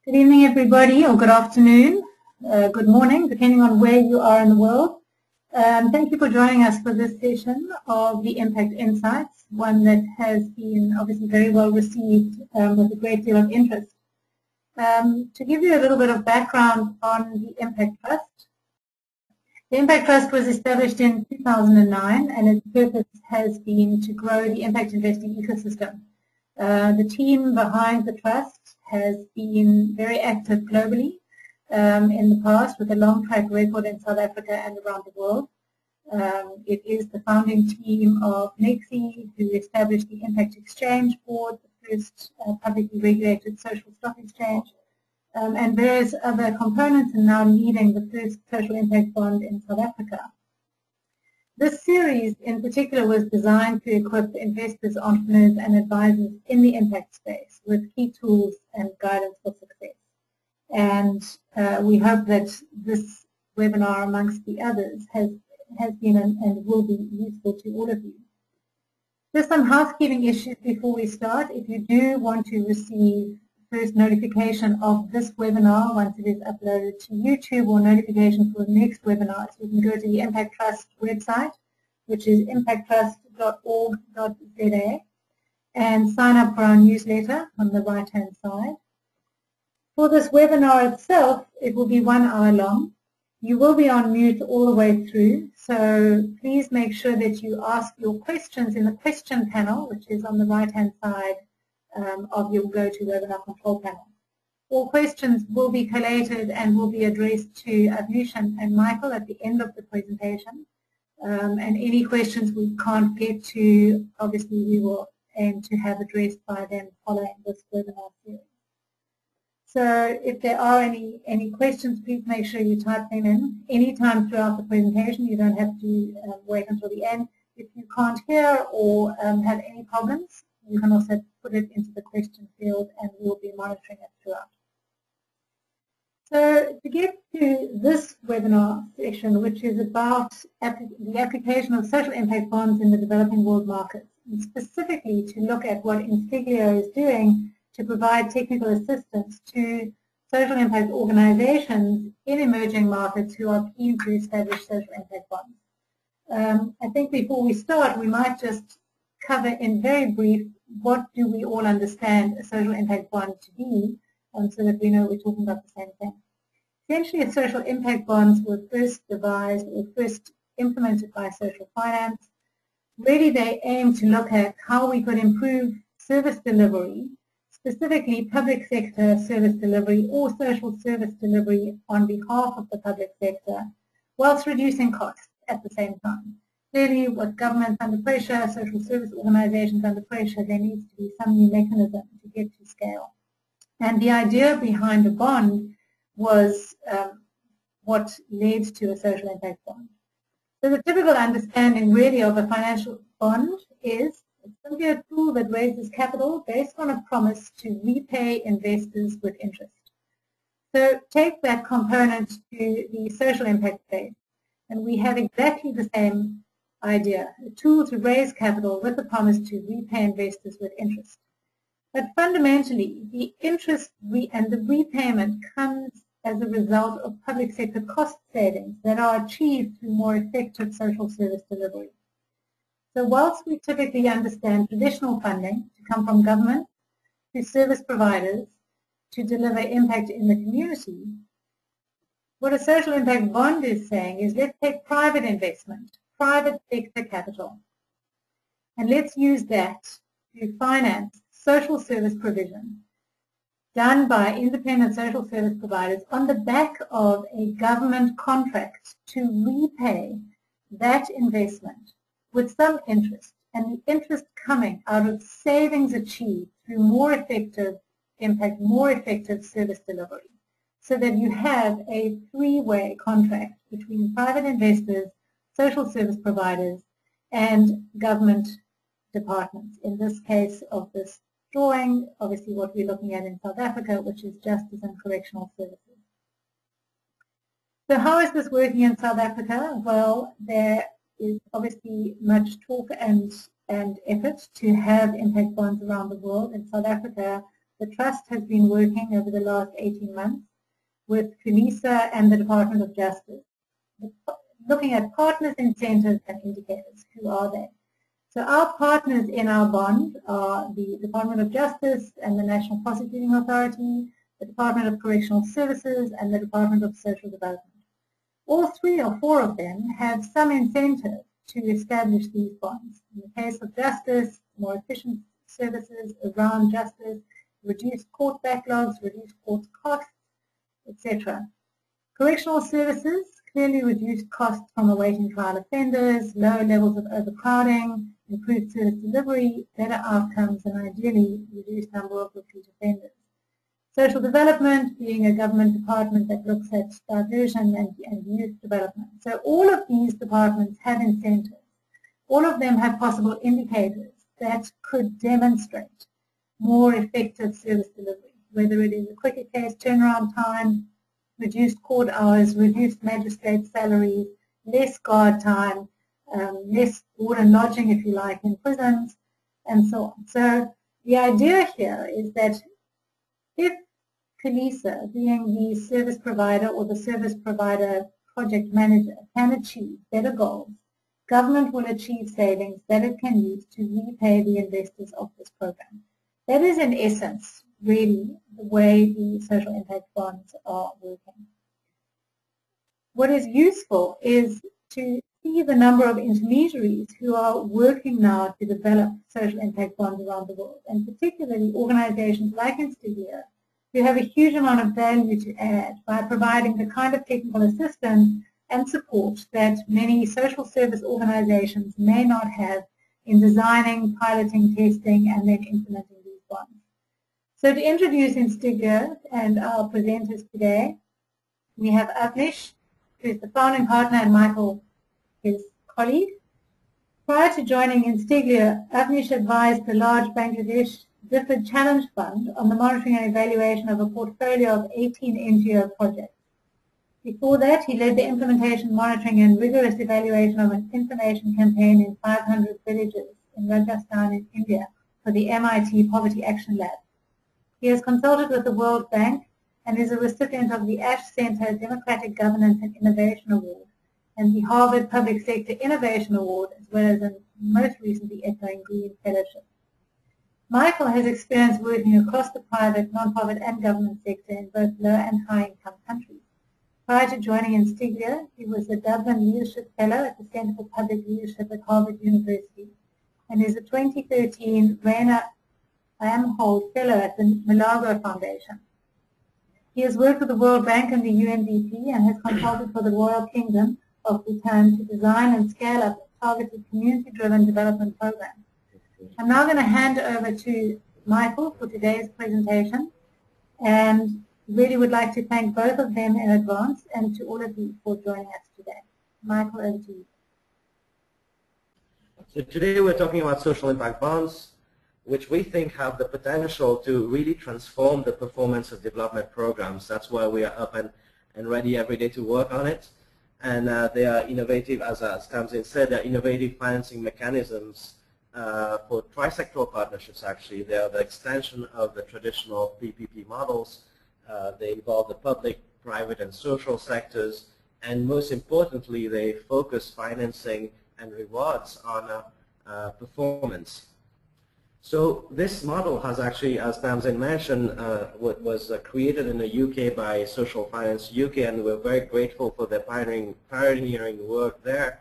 Good evening, everybody, or good afternoon, good morning, depending on where you are in the world. Thank you for joining us for this session of the Impact Insights, one that has been obviously very well received with a great deal of interest. To give you a little bit of background on the Impact Trust, the Impact Trust was established in 2009, and its purpose has been to grow the impact investing ecosystem. The team behind the trust has been very active globally in the past with a long track record in South Africa and around the world. It is the founding team of Belinsky, who established the Impact Exchange Board, the first publicly regulated social stock exchange, and various other components, and now leading the first social impact bond in South Africa. This series in particular was designed to equip investors, entrepreneurs and advisors in the impact space with key tools and guidance for success. And we hope that this webinar, amongst the others, has been and will be useful to all of you. Just some housekeeping issues before we start. If you do want to receive first notification of this webinar once it is uploaded to YouTube, or notification for the next webinars, you can go to the Impact Trust website, which is impacttrust.org.za, and sign up for our newsletter on the right-hand side. For this webinar itself, it will be 1 hour long. You will be on mute all the way through, so please make sure that you ask your questions in the question panel, which is on the right-hand side of your GoToWebinar control panel. All questions will be collated and will be addressed to Avnish and Michael at the end of the presentation. And any questions we can't get to, obviously we will aim to have addressed by them following this webinar series. So if there are any questions, please make sure you type them in anytime throughout the presentation. You don't have to wait until the end. If you can't hear or have any problems, you can also put it into the question field and we'll be monitoring it throughout. So to get to this webinar session, which is about the application of social impact bonds in the developing world markets, and specifically to look at what Instiglio is doing to provide technical assistance to social impact organizations in emerging markets who are keen to establish social impact bonds. I think before we start, we might just cover in very brief what do we all understand a social impact bond to be, so that we know we're talking about the same thing. Essentially, social impact bonds were first devised or first implemented by social finance. Really, they aim to look at how we could improve service delivery, specifically public sector service delivery or social service delivery on behalf of the public sector, whilst reducing costs at the same time. Clearly, with governments under pressure, social service organizations under pressure, there needs to be some new mechanism to get to scale. And the idea behind the bond was what led to a social impact bond. So the typical understanding really of a financial bond is it's simply a tool that raises capital based on a promise to repay investors with interest. So take that component to the social impact phase, and we have exactly the same idea, a tool to raise capital with a promise to repay investors with interest. But fundamentally, the interest and the repayment comes as a result of public sector cost savings that are achieved through more effective social service delivery. So whilst we typically understand traditional funding to come from government to service providers to deliver impact in the community, what a social impact bond is saying is let's take private investment, private sector capital, and let's use that to finance social service provision done by independent social service providers on the back of a government contract to repay that investment with some interest, and the interest coming out of savings achieved through more effective impact, more effective service delivery, so that you have a three-way contract between private investors, social service providers, and government departments. In this case of this drawing, obviously what we're looking at in South Africa, which is justice and correctional services. So how is this working in South Africa? Well, there is obviously much talk and effort to have impact bonds around the world. In South Africa, The Trust has been working over the last 18 months with CUNISA and the Department of Justice, looking at partners, incentives, and indicators. Who are they? So our partners in our bond are the Department of Justice and the National Prosecuting Authority, the Department of Correctional Services, and the Department of Social Development. All 3 or 4 of them have some incentive to establish these bonds. In the case of justice, more efficient services around justice, reduced court backlogs, reduced court costs, etc. Correctional services clearly reduced costs from awaiting trial offenders, lower levels of overcrowding, improved service delivery, better outcomes, and ideally reduced number of repeat offenders. Social development being a government department that looks at diversion and youth development. So all of these departments have incentives. All of them have possible indicators that could demonstrate more effective service delivery, whether it is a quicker case turnaround time, reduced court hours, reduced magistrate salaries, less guard time, less board and lodging, if you like, in prisons, and so on. So the idea here is that if CUNISA, being the service provider or the service provider project manager, can achieve better goals, government will achieve savings that it can use to repay the investors of this program. That is, in essence, really the way the social impact bonds are working. What is useful is to see the number of intermediaries who are working now to develop social impact bonds around the world, and particularly organizations like Instiglio, who have a huge amount of value to add by providing the kind of technical assistance and support that many social service organizations may not have in designing, piloting, testing, and then implementing these bonds. So to introduce Instiglio and our presenters today, we have Avnish, who is the founding partner, and Michael, his colleague. Prior to joining Instiglio, Avnish advised the large Bangladesh Deferred Challenge Fund on the monitoring and evaluation of a portfolio of 18 NGO projects. Before that, he led the implementation, monitoring, and rigorous evaluation of an information campaign in 500 villages in Rajasthan in India for the MIT Poverty Action Lab. He has consulted with the World Bank and is a recipient of the Ash Center Democratic Governance and Innovation Award and the Harvard Public Sector Innovation Award, as well as most recently Echoing Green Fellowship. Michael has experience working across the private, non-profit, and government sector in both low and high-income countries. Prior to joining Instiglio, he was a Dublin Leadership Fellow at the Center for Public Leadership at Harvard University and is a 2013 Rainer Amhold Fellow at the Milagro Foundation. He has worked with the World Bank and the UNDP and has consulted for the Royal Kingdom of Bhutan to design and scale up targeted community-driven development programs. I'm now going to hand over to Michael for today's presentation, and really would like to thank both of them in advance and to all of you for joining us today. Michael, over to you. So today we're talking about social impact bonds, which we think have the potential to really transform the performance of development programs. That's why we are up and ready every day to work on it. And they are innovative, as Tamzin said, they're innovative financing mechanisms for trisectoral partnerships, actually. They are the extension of the traditional PPP models. They involve the public, private, and social sectors. And most importantly, they focus financing and rewards on performance. So this model has actually, as Tamzin mentioned, was created in the UK by Social Finance UK, and we're very grateful for their pioneering work there.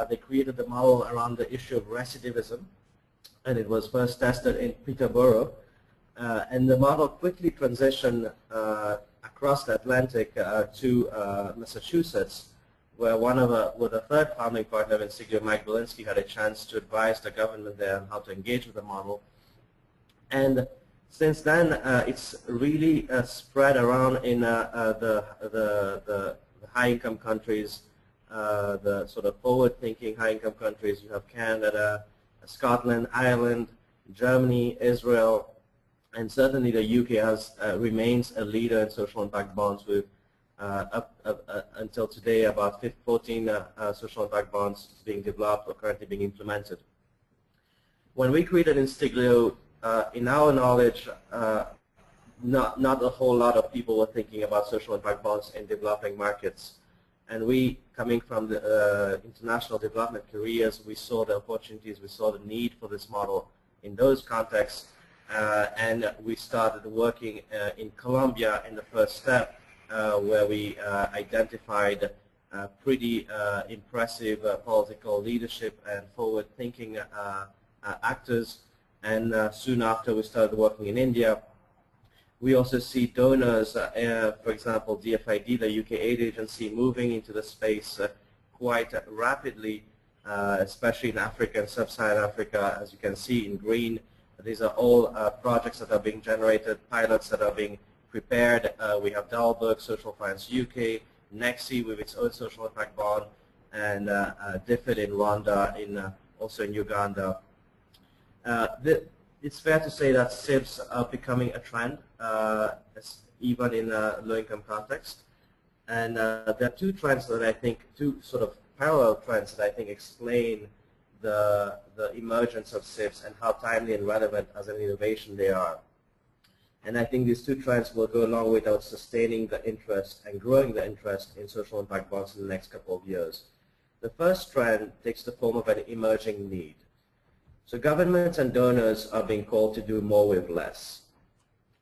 They created the model around the issue of recidivism, and it was first tested in Peterborough. And the model quickly transitioned across the Atlantic to Massachusetts, where with a third founding partner of Instiglio, Mike Belinsky, had a chance to advise the government there on how to engage with the model. And since then, it's really spread around in the high-income countries, the sort of forward-thinking high-income countries. You have Canada, Scotland, Ireland, Germany, Israel, and certainly the UK remains a leader in social impact bonds with until today about 14 social impact bonds being developed or currently being implemented. When we created Instiglio, in our knowledge, not a whole lot of people were thinking about social impact bonds in developing markets. And we, coming from the international development careers, we saw the opportunities, we saw the need for this model in those contexts, and we started working in Colombia in the first step, where we identified pretty impressive political leadership and forward-thinking actors, and soon after we started working in India. We also see donors, for example, DFID, the UK aid agency, moving into the space quite rapidly, especially in Africa and sub-Saharan Africa. As you can see in green, these are all projects that are being generated, pilots that are being prepared. We have Dalberg, Social Finance UK, Nexi with its own social impact bond, and DFID in Rwanda, also in Uganda. It's fair to say that SIBs are becoming a trend, even in a low-income context. And there are two trends that I think, two sort of parallel trends that I think explain the emergence of SIBs and how timely and relevant as an innovation they are. And I think these two trends will go a long way towards sustaining the interest and growing the interest in social impact bonds in the next couple of years. The first trend takes the form of an emerging need. So governments and donors are being called to do more with less.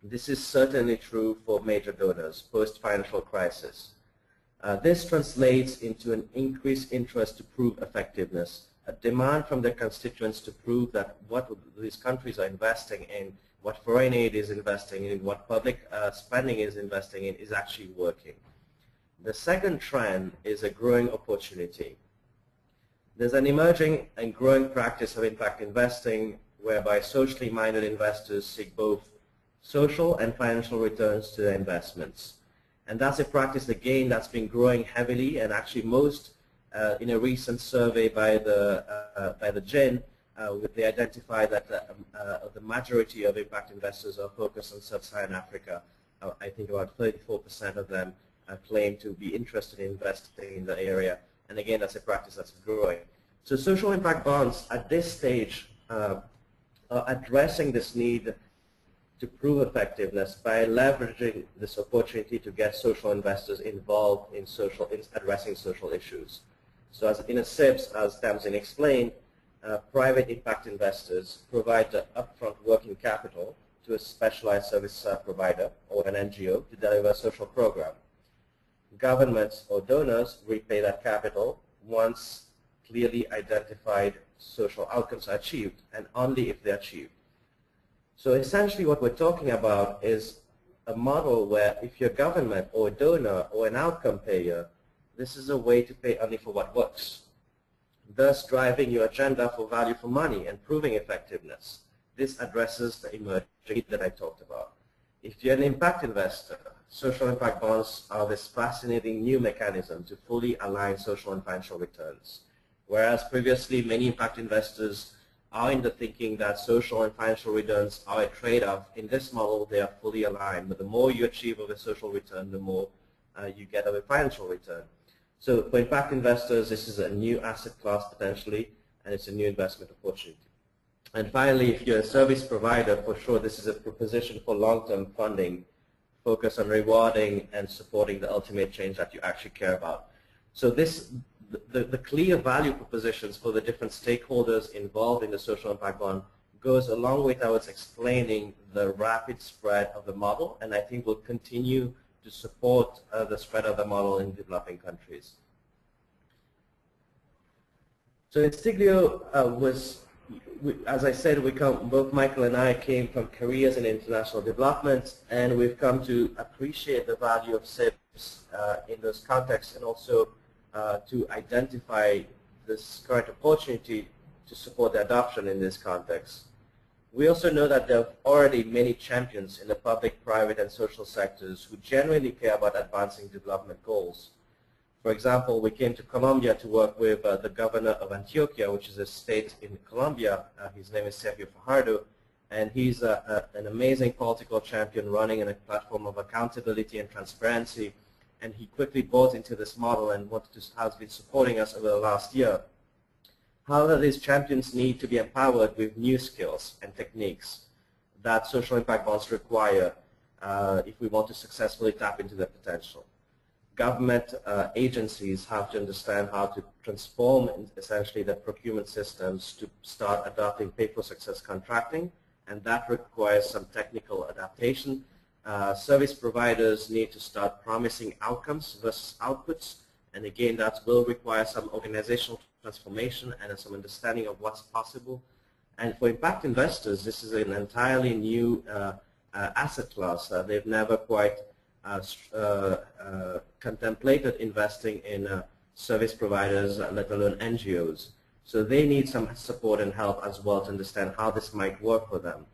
This is certainly true for major donors post-financial crisis. This translates into an increased interest to prove effectiveness, a demand from their constituents to prove that what these countries are investing in, what foreign aid is investing in, what public spending is investing in is actually working. The second trend is a growing opportunity. There's an emerging and growing practice of impact investing whereby socially minded investors seek both social and financial returns to their investments. And that's a practice, again, that's been growing heavily, and actually most, in a recent survey by the GIN, they identified that the majority of impact investors are focused on sub-Saharan Africa. I think about 34% of them claim to be interested in investing in the area. And again, that's a practice that's growing. So social impact bonds at this stage are addressing this need to prove effectiveness by leveraging this opportunity to get social investors involved in addressing social issues. So as in a SIBs, as Tamzin explained, private impact investors provide the upfront working capital to a specialized service provider or an NGO to deliver a social program. Governments or donors repay that capital once clearly identified social outcomes are achieved, and only if they're achieved. So essentially what we're talking about is a model where if you're a government or a donor or an outcome payer, this is a way to pay only for what works, thus driving your agenda for value for money and proving effectiveness. This addresses the emerging need that I talked about. If you're an impact investor, social impact bonds are this fascinating new mechanism to fully align social and financial returns. Whereas previously many impact investors are in the thinking that social and financial returns are a trade-off, in this model they are fully aligned. But the more you achieve of a social return, the more you get of a financial return. So for impact investors, this is a new asset class potentially, and it's a new investment opportunity. And finally, if you're a service provider, for sure this is a proposition for long-term funding, focus on rewarding and supporting the ultimate change that you actually care about. So the clear value propositions for the different stakeholders involved in the social impact bond goes a long way towards explaining the rapid spread of the model, and I think will continue to support the spread of the model in developing countries. So Instiglio as I said, both Michael and I came from careers in international development, and we've come to appreciate the value of SIBs in those contexts, and also to identify this current opportunity to support the adoption in this context. We also know that there are already many champions in the public, private, and social sectors who genuinely care about advancing development goals. For example, we came to Colombia to work with the governor of Antioquia, which is a state in Colombia. His name is Sergio Fajardo, and he's an amazing political champion running on a platform of accountability and transparency. And he quickly bought into this model and has been supporting us over the last year. However, these champions need to be empowered with new skills and techniques. that social impact bonds require if we want to successfully tap into their potential. Government agencies have to understand how to transform essentially their procurement systems to start adopting pay-for-success contracting, and that requires some technical adaptation. Service providers need to start promising outcomes versus outputs, and again that will require some organizational transformation and some understanding of what's possible. And for impact investors, this is an entirely new asset class. They've never quite contemplated investing in service providers, let alone NGOs. So they need some support and help as well to understand how this might work for them.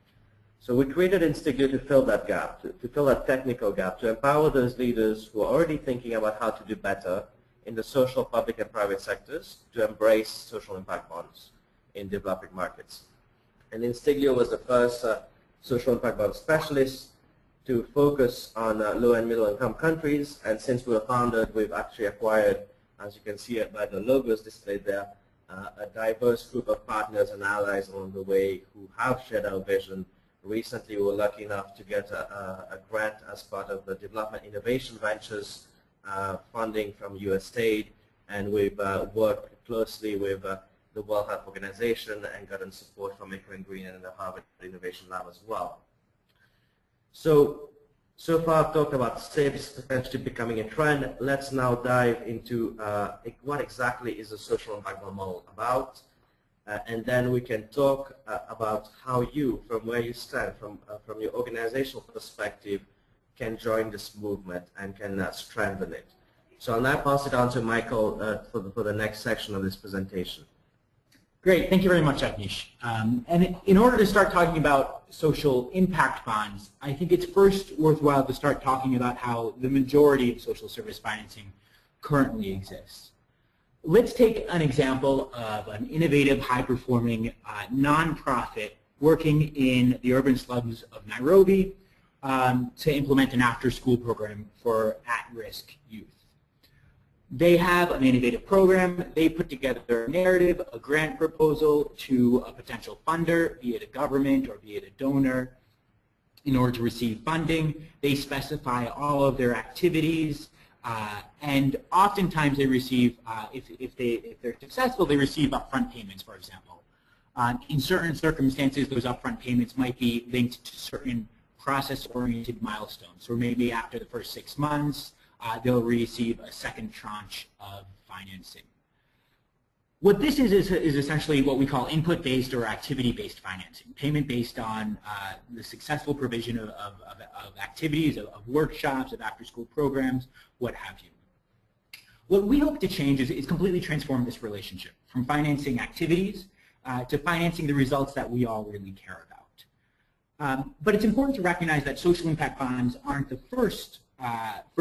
So we created Instiglio to fill that gap, to fill that technical gap, to empower those leaders who are already thinking about how to do better in the social, public, and private sectors to embrace social impact bonds in developing markets. And Instiglio was the first social impact bond specialist to focus on low and middle income countries, and since we were founded, we've actually acquired, as you can see by the logos displayed there, a diverse group of partners and allies along the way who have shared our vision. Recently, we were lucky enough to get a grant as part of the Development Innovation Ventures funding from USAID, and we've worked closely with the World Health Organization and gotten support from Maker and Green and the Harvard Innovation Lab as well. So far I've talked about SIBs potentially becoming a trend. Let's now dive into what exactly is a social impact bond model about, and then we can talk about how you, from where you stand, from your organizational perspective, can join this movement and can strengthen it. So I'll now pass it on to Michael for the next section of this presentation. Great, thank you very much, Avnish. And in order to start talking about social impact bonds, I think it's first worthwhile to start talking about how the majority of social service financing currently exists. Let's take an example of an innovative, high-performing nonprofit working in the urban slums of Nairobi to implement an after-school program for at-risk youth. They have an innovative program. They put together a narrative, a grant proposal to a potential funder, be it a government or be it a donor. In order to receive funding, they specify all of their activities, and oftentimes they receive, if they're successful, they receive upfront payments, for example. In certain circumstances, those upfront payments might be linked to certain process-oriented milestones, or maybe after the first 6 months, they'll receive a second tranche of financing. What this is essentially what we call input-based or activity-based financing, payment based on the successful provision of activities, of workshops, of after-school programs, what have you. What we hope to change is completely transform this relationship from financing activities to financing the results that we all really care about. But it's important to recognize that social impact bonds aren't the first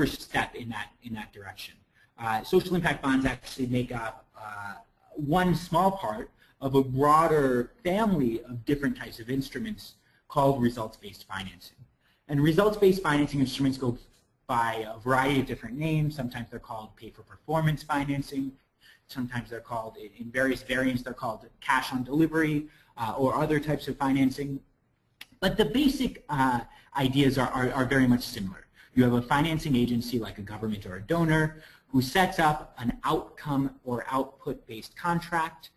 step in that direction. Social impact bonds actually make up one small part of a broader family of different types of instruments called results-based financing. And results-based financing instruments go by a variety of different names. Sometimes they're called pay-for-performance financing. Sometimes they're called, in various variants, they're called cash-on-delivery or other types of financing. But the basic ideas are very much similar. You have a financing agency like a government or a donor who sets up an outcome or output-based contract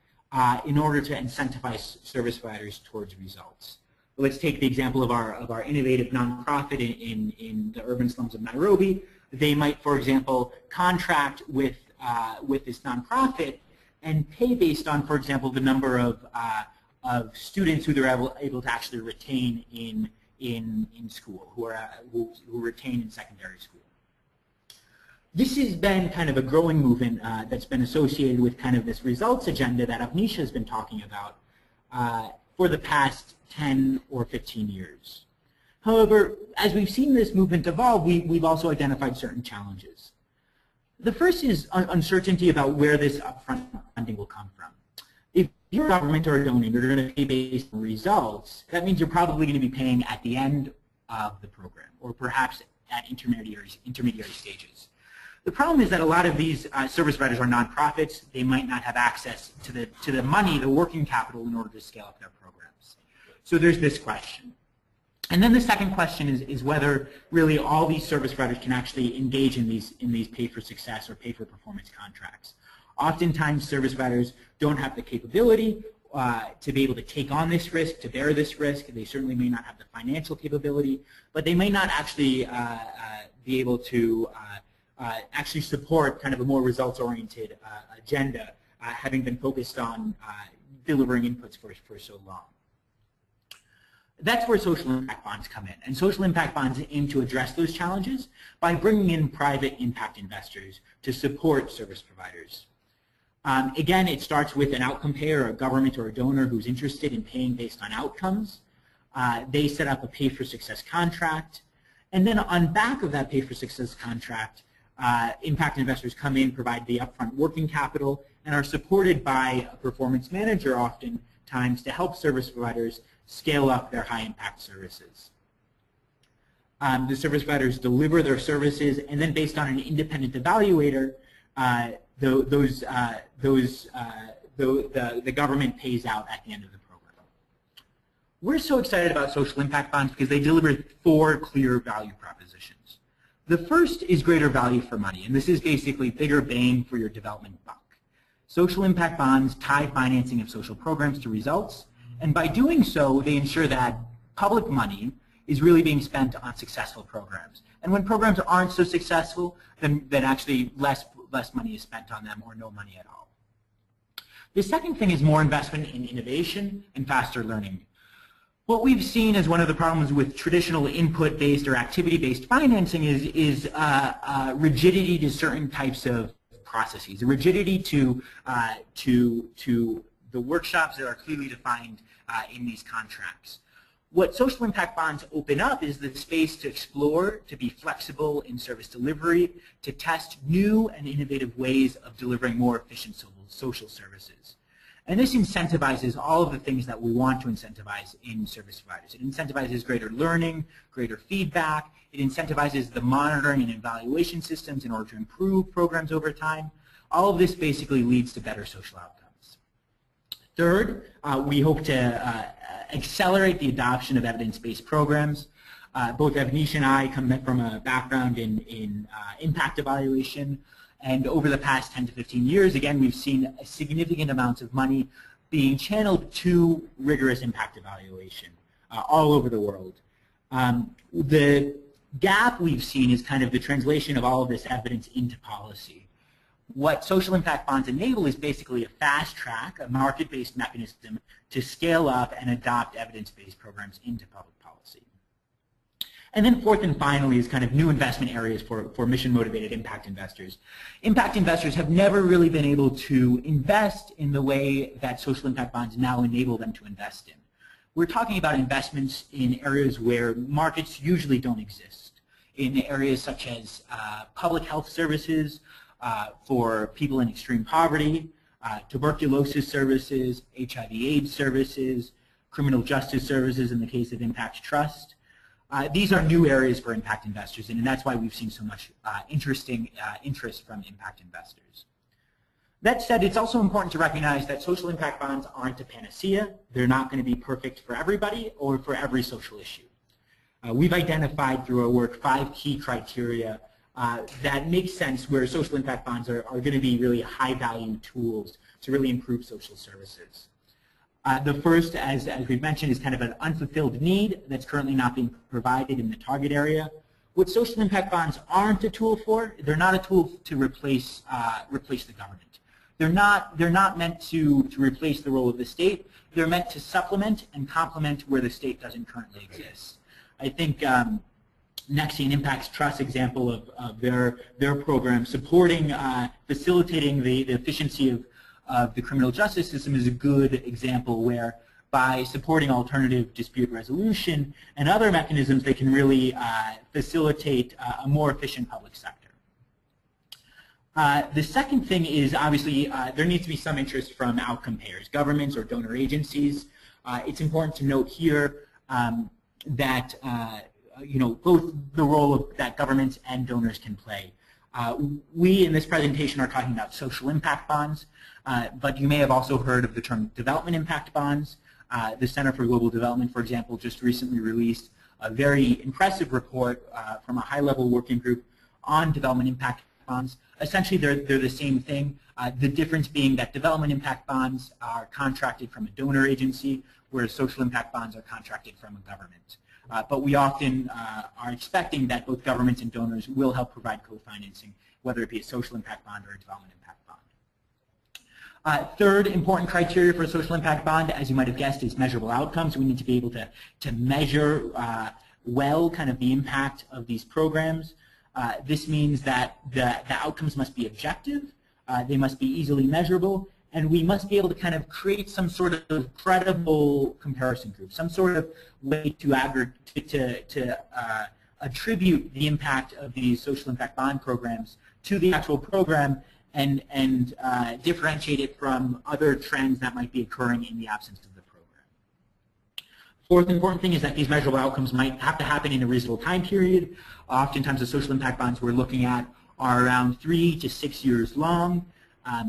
in order to incentivize service providers towards results. Let's take the example of our innovative nonprofit in the urban slums of Nairobi. They might, for example, contract with this nonprofit and pay based on, for example, the number of students who they're able to actually retain in school, who retain in secondary school. This has been kind of a growing movement that's been associated with kind of this results agenda that Avnish has been talking about for the past 10 or 15 years. However, as we've seen this movement evolve, we've also identified certain challenges. The first is uncertainty about where this upfront funding will come from. If you're a government or a donor, you're going to pay based on results, that means you're probably going to be paying at the end of the program, or perhaps at intermediary stages. The problem is that a lot of these service providers are nonprofits. They might not have access to the money, the working capital, in order to scale up their programs. So there's this question. And then the second question is whether really all these service providers can actually engage in these pay-for-success or pay-for-performance contracts. Oftentimes, service providers don't have the capability to be able to take on this risk, to bear this risk. They certainly may not have the financial capability, but they may not actually be able to actually support kind of a more results-oriented agenda, having been focused on delivering inputs for so long. That's where social impact bonds come in. And social impact bonds aim to address those challenges by bringing in private impact investors to support service providers. Again, it starts with an outcome payer, a government or a donor who's interested in paying based on outcomes. They set up a pay-for-success contract. And then on back of that pay-for-success contract, impact investors come in, provide the upfront working capital, and are supported by a performance manager oftentimes to help service providers scale up their high-impact services. The service providers deliver their services, and then based on an independent evaluator, the government pays out at the end of the program. We're so excited about social impact bonds because they deliver 4 clear value propositions. The first is greater value for money, and this is basically bigger bang for your development buck. Social impact bonds tie financing of social programs to results, and by doing so, they ensure that public money is really being spent on successful programs. And when programs aren't so successful, then actually less money is spent on them or no money at all. The second thing is more investment in innovation and faster learning. What we've seen as one of the problems with traditional input-based or activity-based financing is rigidity to certain types of processes, a rigidity to the workshops that are clearly defined in these contracts. What social impact bonds open up is the space to explore, to be flexible in service delivery, to test new and innovative ways of delivering more efficient social services. And this incentivizes all of the things that we want to incentivize in service providers. It incentivizes greater learning, greater feedback. It incentivizes the monitoring and evaluation systems in order to improve programs over time. All of this basically leads to better social outcomes. Third, we hope to accelerate the adoption of evidence-based programs. Both Avnish and I come from a background in impact evaluation. And over the past 10 to 15 years, again, we've seen a significant amounts of money being channeled to rigorous impact evaluation all over the world. The gap we've seen is kind of the translation of all of this evidence into policy. What social impact bonds enable is basically a fast track, a market-based mechanism to scale up and adopt evidence-based programs into public policy. And then fourth and finally is kind of new investment areas for mission-motivated impact investors. Impact investors have never really been able to invest in the way that social impact bonds now enable them to invest in. We're talking about investments in areas where markets usually don't exist, in areas such as public health services for people in extreme poverty, tuberculosis services, HIV/AIDS services, criminal justice services in the case of Impact Trust. These are new areas for impact investors, and that's why we've seen so much interest from impact investors. That said, it's also important to recognize that social impact bonds aren't a panacea. They're not going to be perfect for everybody or for every social issue. We've identified through our work 5 key criteria that make sense where social impact bonds are going to be really high-value tools to really improve social services. The first, as we've mentioned, is kind of an unfulfilled need that's currently not being provided in the target area. What social impact bonds aren't a tool for, they're not a tool to replace the government. They're not meant to replace the role of the state. They're meant to supplement and complement where the state doesn't currently exist. I think Nexian Impact's Trust example of their program supporting, facilitating the efficiency of the criminal justice system is a good example where by supporting alternative dispute resolution and other mechanisms, they can really facilitate a more efficient public sector. The second thing is obviously there needs to be some interest from outcome payers, governments or donor agencies. It's important to note here that both the role that governments and donors can play. We in this presentation are talking about social impact bonds, but you may have also heard of the term development impact bonds. The Center for Global Development, for example, just recently released a very impressive report from a high-level working group on development impact bonds. Essentially, they're the same thing. The difference being that development impact bonds are contracted from a donor agency, whereas social impact bonds are contracted from a government. But we often are expecting that both governments and donors will help provide co-financing, whether it be a social impact bond or a development impact bond. Third important criteria for a social impact bond, as you might have guessed, is measurable outcomes. We need to be able to measure well kind of the impact of these programs. This means that the outcomes must be objective, they must be easily measurable, and we must be able to kind of create some sort of credible comparison group, some sort of way to attribute the impact of these social impact bond programs to the actual program and differentiate it from other trends that might be occurring in the absence of the program. Fourth important thing is that these measurable outcomes might have to happen in a reasonable time period. Oftentimes the social impact bonds we're looking at are around 3 to 6 years long.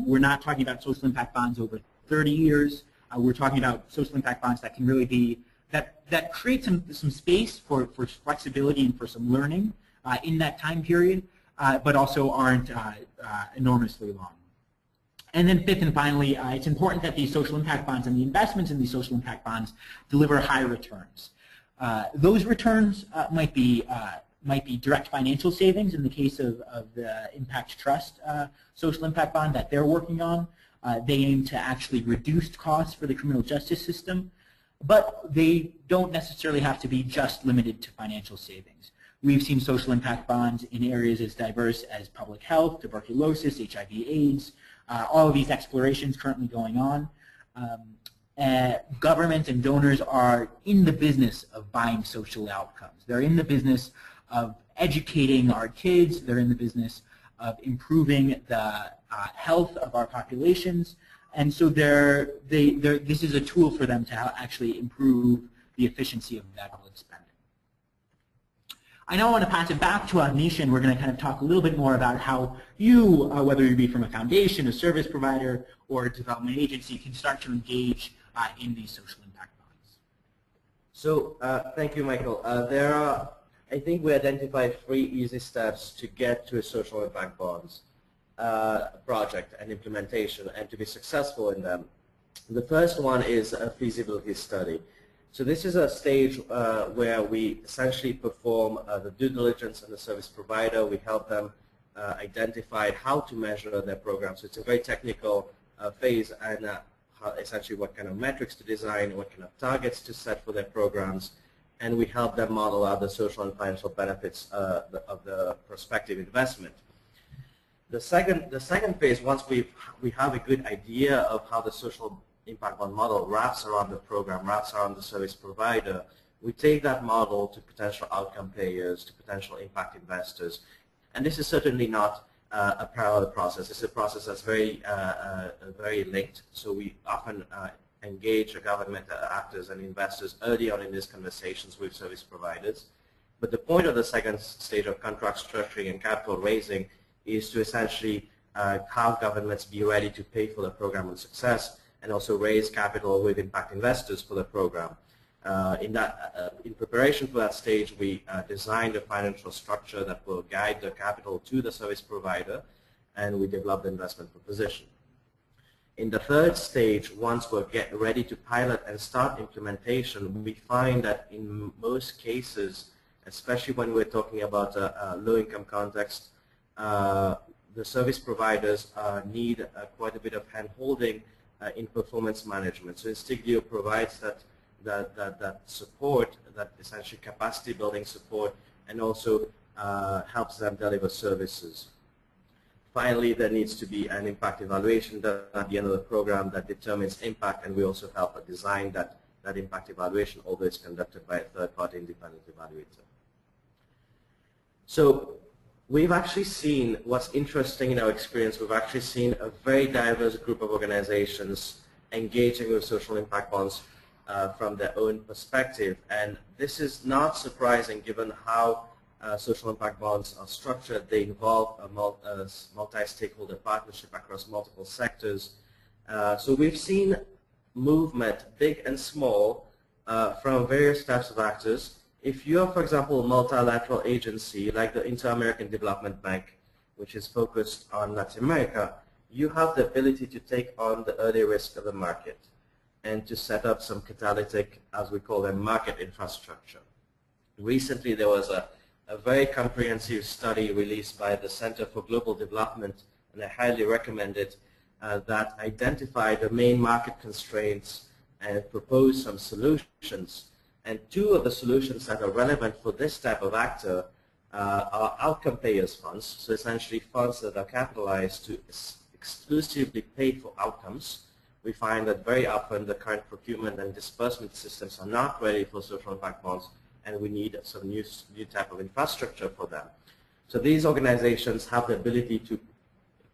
We're not talking about social impact bonds over 30 years. We're talking about social impact bonds that can really be, that create some space for flexibility and for some learning in that time period, but also aren't enormously long. And then fifth and finally, it's important that these social impact bonds and the investments in these social impact bonds deliver high returns. Those returns might be direct financial savings in the case of the Impact Trust social impact bond that they're working on. They aim to actually reduce costs for the criminal justice system, but they don't necessarily have to be just limited to financial savings. We've seen social impact bonds in areas as diverse as public health, tuberculosis, HIV/AIDS, all of these explorations currently going on. Government and donors are in the business of buying social outcomes. They're in the business of educating our kids. They're in the business of improving the health of our populations. And so this is a tool for them to actually improve the efficiency of that public spending. I now want to pass it back to Avnish, and we're going to kind of talk a little bit more about how you, whether you be from a foundation, a service provider, or a development agency, can start to engage in these social impact bonds. So thank you, Michael. I think we identified 3 easy steps to get to a social impact bonds project and implementation and to be successful in them. The first one is a feasibility study. So this is a stage where we essentially perform the due diligence on the service provider. We help them identify how to measure their program. So it's a very technical phase, and essentially what kind of metrics to design, what kind of targets to set for their programs, and we help them model out the social and financial benefits of the prospective investment. The second phase, once we have a good idea of how the social impact bond model wraps around the program, wraps around the service provider, we take that model to potential outcome payers, to potential impact investors. And this is certainly not a parallel process. It's a process that's very linked. So we often engage the government actors and investors early on in these conversations with service providers. But the point of the second stage of contract structuring and capital raising is to essentially have governments be ready to pay for the program with success and also raise capital with impact investors for the program. In preparation for that stage, we designed a financial structure that will guide the capital to the service provider, and we developed the investment proposition. In the third stage, once we're ready to pilot and start implementation, we find that in most cases, especially when we're talking about a low-income context, the service providers need quite a bit of hand-holding in performance management. So Instiglio provides that support, that essentially capacity building support, and also helps them deliver services. Finally, there needs to be an impact evaluation done at the end of the program that determines impact, and we also help design that impact evaluation, although it's conducted by a third-party independent evaluator. So we've actually seen, what's interesting in our experience, we've actually seen a very diverse group of organizations engaging with social impact bonds from their own perspective. And this is not surprising given how social impact bonds are structured. They involve a multi-stakeholder partnership across multiple sectors. So we've seen movement, big and small, from various types of actors, If you're, for example, a multilateral agency like the Inter-American Development Bank, which is focused on Latin America, you have the ability to take on the early risk of the market and to set up some catalytic, as we call them, market infrastructure. Recently, there was a very comprehensive study released by the Center for Global Development, and I highly recommend it, that identified the main market constraints and proposed some solutions. And two of the solutions that are relevant for this type of actor are outcome payers funds, so essentially funds that are capitalized to exclusively pay for outcomes. We find that very often the current procurement and disbursement systems are not ready for social impact bonds, and we need some new type of infrastructure for them. So these organizations have the ability to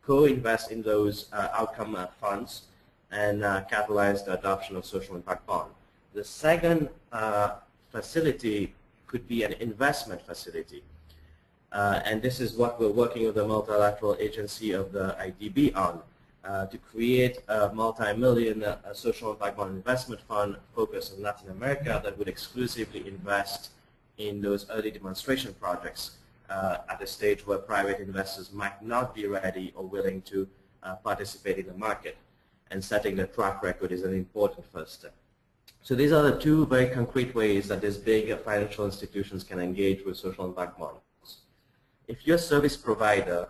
co-invest in those outcome funds and catalyze the adoption of social impact bond. The second facility could be an investment facility. And this is what we're working with the multilateral agency of the IDB on, to create a multi-million social impact bond investment fund focused on Latin America that would exclusively invest in those early demonstration projects at a stage where private investors might not be ready or willing to participate in the market. And setting the track record is an important first step. So these are the two very concrete ways that these big financial institutions can engage with social impact bonds. If you're a service provider,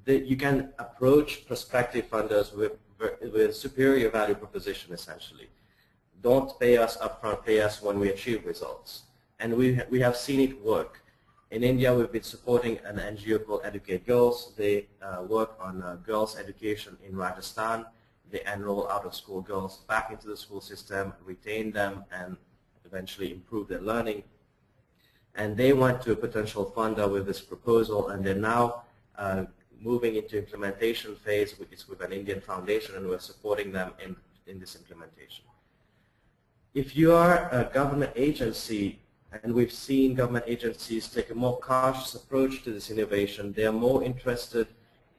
you can approach prospective funders with superior value proposition, essentially. Don't pay us upfront, pay us when we achieve results. And we have seen it work. In India, we've been supporting an NGO called Educate Girls. They work on girls' education in Rajasthan. They enroll out-of-school girls back into the school system, retain them, and eventually improve their learning. And they went to a potential funder with this proposal, and they're now moving into implementation phase. It's with an Indian foundation, and we're supporting them in this implementation. If you are a government agency, and we've seen government agencies take a more cautious approach to this innovation, they are more interested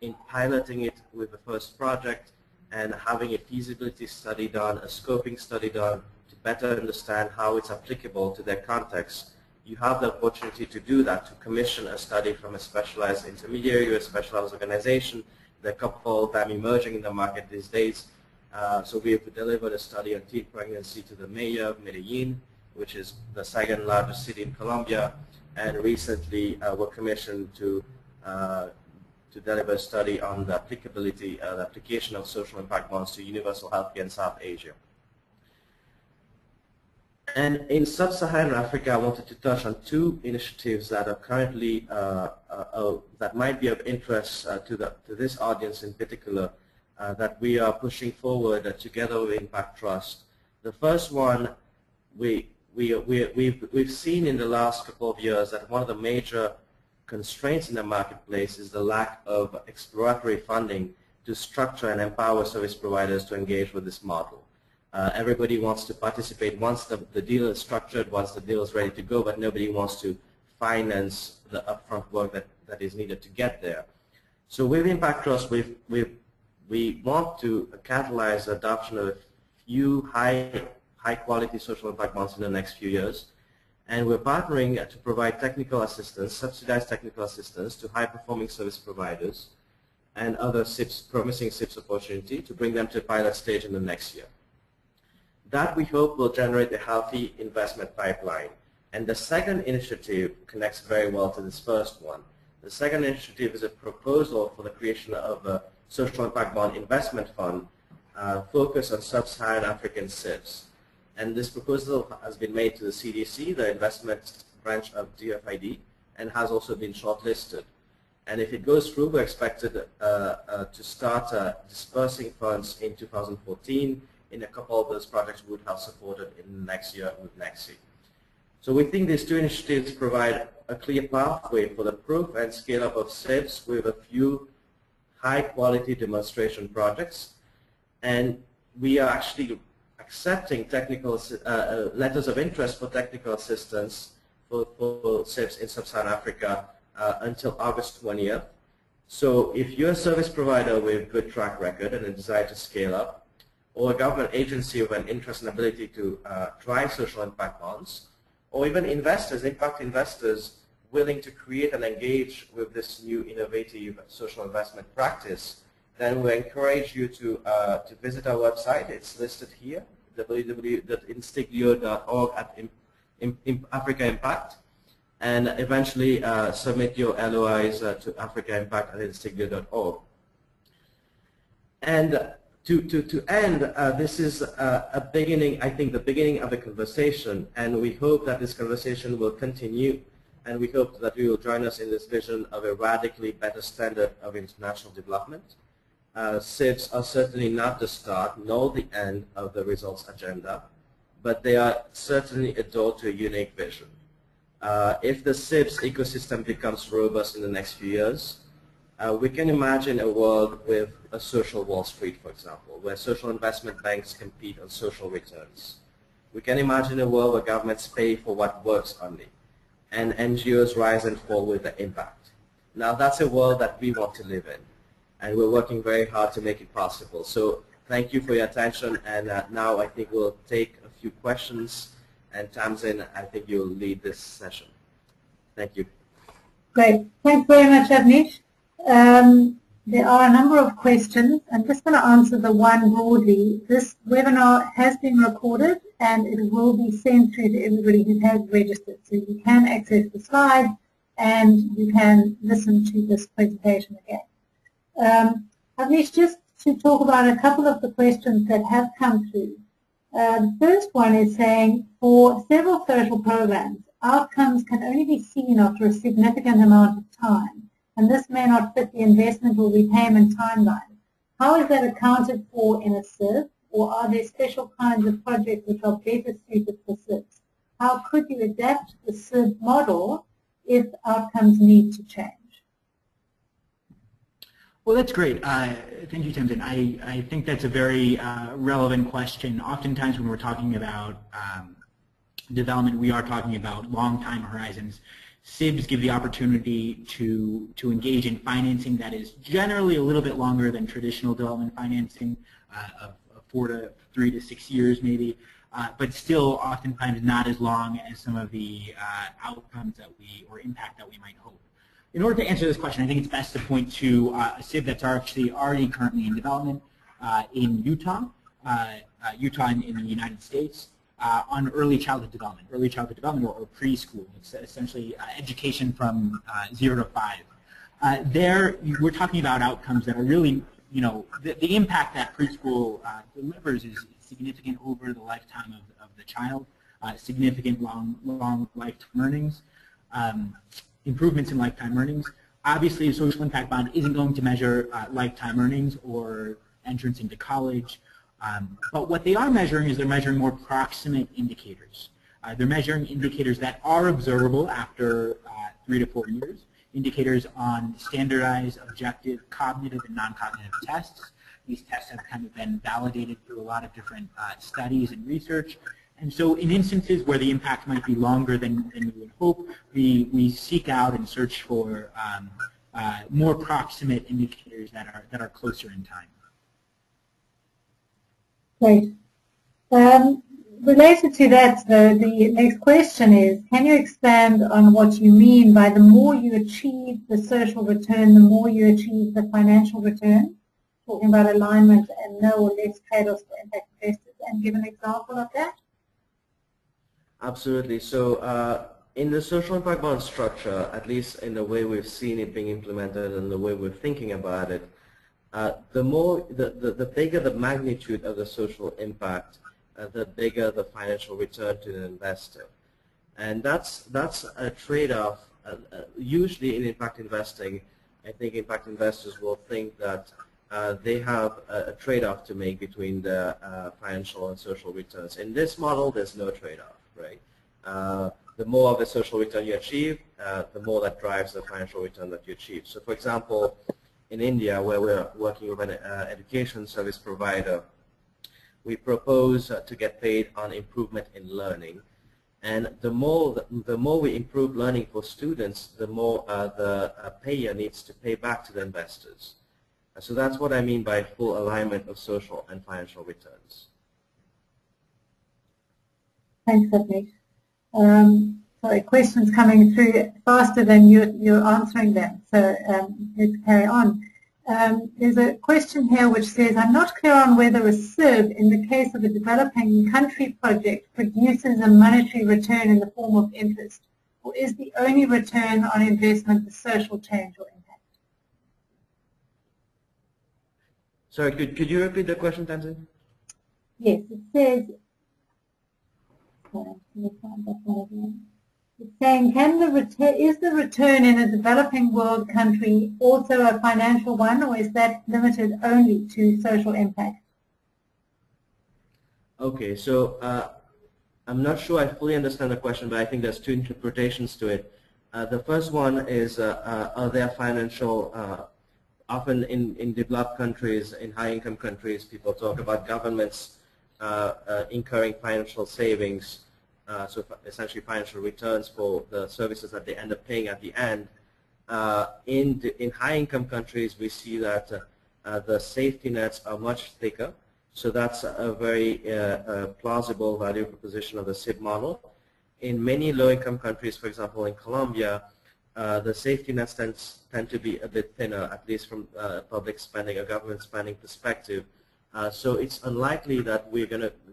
in piloting it with the first project and having a feasibility study done, a scoping study done, to better understand how it's applicable to their context. You have the opportunity to do that, to commission a study from a specialized intermediary or a specialized organization. There are a couple of them emerging in the market these days. So we've delivered a study on teen pregnancy to the mayor of Medellin, which is the second largest city in Colombia, and recently were commissioned to deliver a study on the applicability, the application of social impact bonds to universal healthcare in South Asia. And in sub-Saharan Africa, I wanted to touch on two initiatives that are currently, that might be of interest to this audience in particular, that we are pushing forward together with Impact Trust. The first one, we've seen in the last couple of years that one of the major constraints in the marketplace is the lack of exploratory funding to structure and empower service providers to engage with this model. Everybody wants to participate once the deal is structured, once the deal is ready to go, but nobody wants to finance the upfront work that is needed to get there. So with Impact Trust, we want to catalyze the adoption of a few high-quality social impact bonds in the next few years. And we're partnering to provide technical assistance, subsidized technical assistance to high-performing service providers and other SIBs, promising SIBs opportunity to bring them to a pilot stage in the next year. That, we hope, will generate a healthy investment pipeline. And the second initiative connects very well to this first one. The second initiative is a proposal for the creation of a social impact bond investment fund focused on sub-Saharan African SIBs. And this proposal has been made to the CDC, the investment branch of DFID, and has also been shortlisted. And if it goes through, we're expected to start dispersing funds in 2014 in a couple of those projects we would have supported in next year with NEXI. So we think these two initiatives provide a clear pathway for the proof and scale-up of SIBs with a few high-quality demonstration projects. And we are actually accepting technical letters of interest for technical assistance for SIBs in sub-Saharan Africa until August 20th. So if you're a service provider with a good track record and a desire to scale up, or a government agency with an interest and ability to try social impact bonds, or even investors, impact investors, willing to create and engage with this new innovative social investment practice, then we encourage you to visit our website. It's listed here, www.instiglio.org Africa Impact, and eventually submit your LOIs to africaimpact@instiglio.org. And to end, this is a beginning, I think, the beginning of a conversation, and we hope that this conversation will continue, and we hope that you will join us in this vision of a radically better standard of international development. SIBs are certainly not the start nor the end of the results agenda, but they are certainly a door to a unique vision. If the SIBs ecosystem becomes robust in the next few years, we can imagine a world with a social Wall Street, for example, where social investment banks compete on social returns. We can imagine a world where governments pay for what works only, and NGOs rise and fall with the impact. Now that's a world that we want to live in, and we're working very hard to make it possible. So thank you for your attention, and now I think we'll take a few questions, and Tamzin, I think you'll lead this session. Thank you. Great. Thanks very much, Avnish. There are a number of questions. I'm just going to answer the one broadly. This webinar has been recorded and it will be sent through to everybody who has registered. So you can access the slides and you can listen to this presentation again. Avnish, just to talk about a couple of the questions that have come through. The first one is saying, for several social programs, outcomes can only be seen after a significant amount of time, and this may not fit the investment or repayment timeline. How is that accounted for in a SIB, or are there special kinds of projects which are better suited for SIBs? How could you adapt the SIB model if outcomes need to change? Well, that's great. Thank you, Tamzin. I think that's a very relevant question. Oftentimes when we're talking about development, we are talking about long time horizons. SIBs give the opportunity to engage in financing that is generally a little bit longer than traditional development financing, of 3 to 6 years maybe, but still oftentimes not as long as some of the outcomes that or impact that we might hope. In order to answer this question, I think it's best to point to a SIB that's actually already currently in development in Utah, in the United States, on early childhood development or preschool. It's essentially education from 0 to 5. There, we're talking about outcomes that are really, the impact that preschool delivers is significant over the lifetime of the child, significant long lifetime earnings. Improvements in lifetime earnings. Obviously, a social impact bond isn't going to measure lifetime earnings or entrance into college, but what they are measuring is they're measuring more proximate indicators. They're measuring indicators that are observable after 3 to 4 years, indicators on standardized, objective, cognitive, and non-cognitive tests. These tests have kind of been validated through a lot of different studies and research. And so in instances where the impact might be longer than we would hope, we seek out and search for more proximate indicators that are closer in time. Great. Related to that, the next question is, can you expand on what you mean by the more you achieve the social return, the more you achieve the financial return? Talking about alignment and no or less trade-offs for impact investors, and give an example of that. Absolutely. So in the social impact bond structure, at least in the way we've seen it being implemented and the way we're thinking about it, the bigger the magnitude of the social impact, the bigger the financial return to the investor. And that's a trade-off. Usually in impact investing, I think impact investors will think that they have a trade-off to make between the financial and social returns. In this model, there's no trade-off. Right? The more of the social return you achieve, the more that drives the financial return that you achieve. So for example, in India, where we're working with an education service provider, we propose to get paid on improvement in learning. And the more we improve learning for students, the more the payer needs to pay back to the investors. So that's what I mean by full alignment of social and financial returns. Thanks, Avnish. Sorry, questions coming through faster than you're answering them, so let's carry on. There's a question here which says, I'm not clear on whether a SIB, in the case of a developing country project, produces a monetary return in the form of interest, or is the only return on investment the social change or impact? Sorry, could you repeat the question, Tamzin? Yes, it says, sorry, let me find that one again. It's saying, is the return in a developing world country also a financial one, or is that limited only to social impact? Okay, so I'm not sure I fully understand the question, but I think there's two interpretations to it. The first one is, are there financial, often in developed countries, in high-income countries, people talk about governments incurring financial savings, so essentially financial returns for the services that they end up paying at the end. In high-income countries, we see that the safety nets are much thicker, so that's a very plausible value proposition of the SIB model. In many low-income countries, for example, in Colombia, the safety nets tend to be a bit thinner, at least from public spending or government spending perspective. So it's unlikely that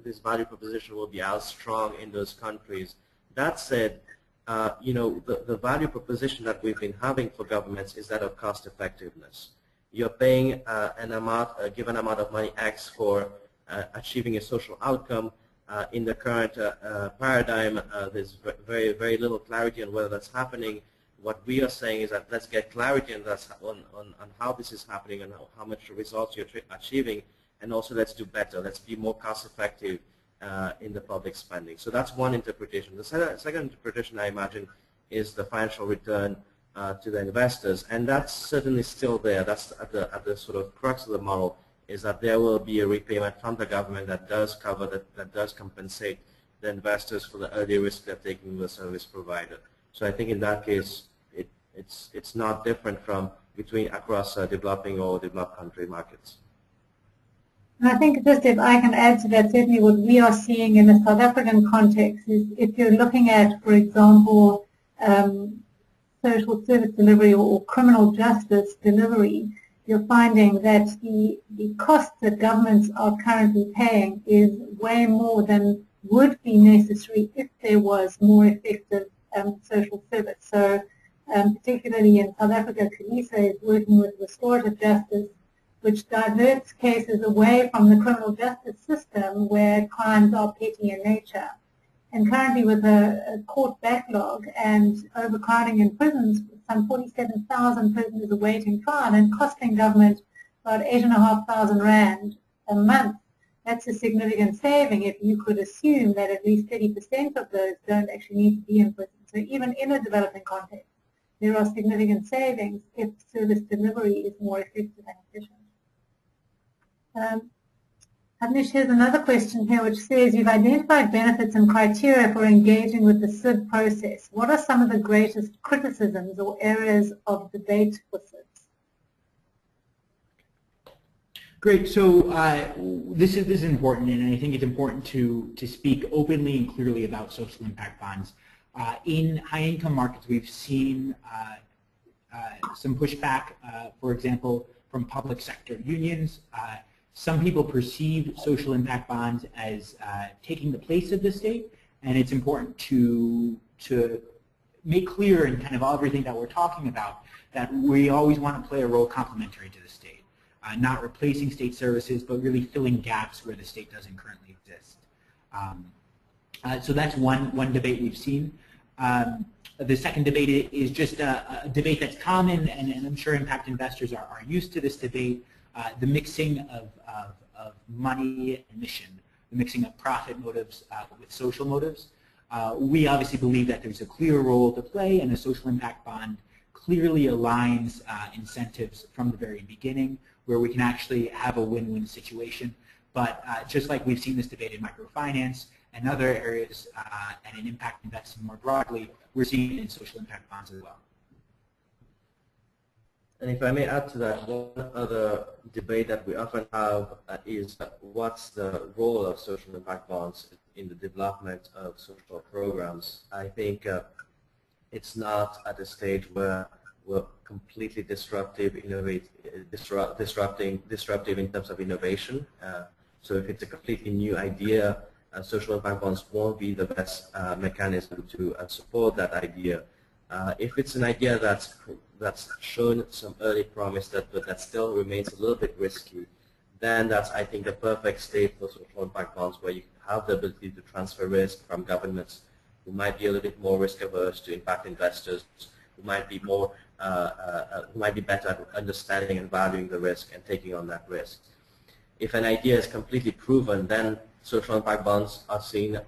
this value proposition will be as strong in those countries. That said, the value proposition that we've been having for governments is that of cost effectiveness. You're paying a given amount of money X for achieving a social outcome. In the current paradigm, there's very, very little clarity on whether that's happening. What we are saying is that let's get clarity on how this is happening and how much results you're achieving. And also let's do better. Let's be more cost effective in the public spending. So that's one interpretation. The second interpretation, I imagine, is the financial return to the investors. And that's certainly still there. That's at the sort of crux of the model, is that there will be a repayment from the government that does cover, that does compensate the investors for the early risk they're taking with the service provider. So I think in that case, it's not different from across developing or developed country markets. And I think just if I can add to that, certainly what we are seeing in the South African context is if you're looking at, for example, social service delivery or criminal justice delivery, you're finding that the costs that governments are currently paying is way more than would be necessary if there was more effective social service. So particularly in South Africa, CALISA is working with restorative justice, which diverts cases away from the criminal justice system where crimes are petty in nature. And currently with a court backlog and overcrowding in prisons, some 47,000 prisoners awaiting trial and costing government about 8,500 Rand a month. That's a significant saving if you could assume that at least 30% of those don't actually need to be in prison. So even in a developing context, there are significant savings if service delivery is more effective and efficient. Avnish, here's another question here which says, you've identified benefits and criteria for engaging with the SIB process. What are some of the greatest criticisms or areas of debate for SIBs? Great. So this is important, and I think it's important to speak openly and clearly about social impact bonds. In high-income markets, we've seen some pushback, for example, from public sector unions. Some people perceive social impact bonds as taking the place of the state, and it's important to make clear in kind of everything that we're talking about that we always want to play a role complementary to the state, not replacing state services, but really filling gaps where the state doesn't currently exist. So that's one debate we've seen. The second debate is just a debate that's common, and I'm sure impact investors are used to this debate. The mixing of money and mission, the mixing of profit motives with social motives. We obviously believe that there's a clear role to play, and a social impact bond clearly aligns incentives from the very beginning, where we can actually have a win-win situation. But just like we've seen this debate in microfinance and other areas, and in impact investing more broadly, we're seeing it in social impact bonds as well. And if I may add to that, one other debate that we often have is what's the role of social impact bonds in the development of social programs. I think it's not at a stage where we're completely disruptive in terms of innovation. So if it's a completely new idea, social impact bonds won't be the best mechanism to support that idea. If it's an idea that's shown some early promise but that still remains a little bit risky, then that's, I think, the perfect state for social impact bonds, where you have the ability to transfer risk from governments who might be a little bit more risk averse to impact investors, who might be more, who might be better at understanding and valuing the risk and taking on that risk. If an idea is completely proven, then social impact bonds are seen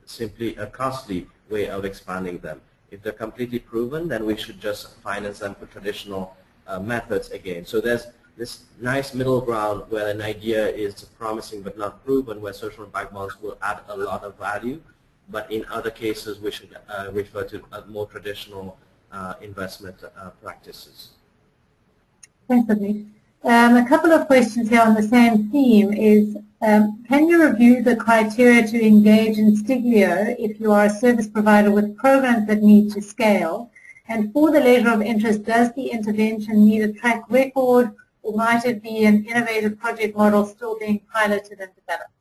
simply a costly way of expanding them. If they're completely proven, then we should just finance them for traditional methods again. So there's this nice middle ground where an idea is promising but not proven, where social impact bonds will add a lot of value. But in other cases, we should refer to more traditional investment practices. Thanks, Avnish. A couple of questions here on the same theme is, can you review the criteria to engage Instiglio if you are a service provider with programs that need to scale? And for the leisure of interest, does the intervention need a track record, or might it be an innovative project model still being piloted and developed?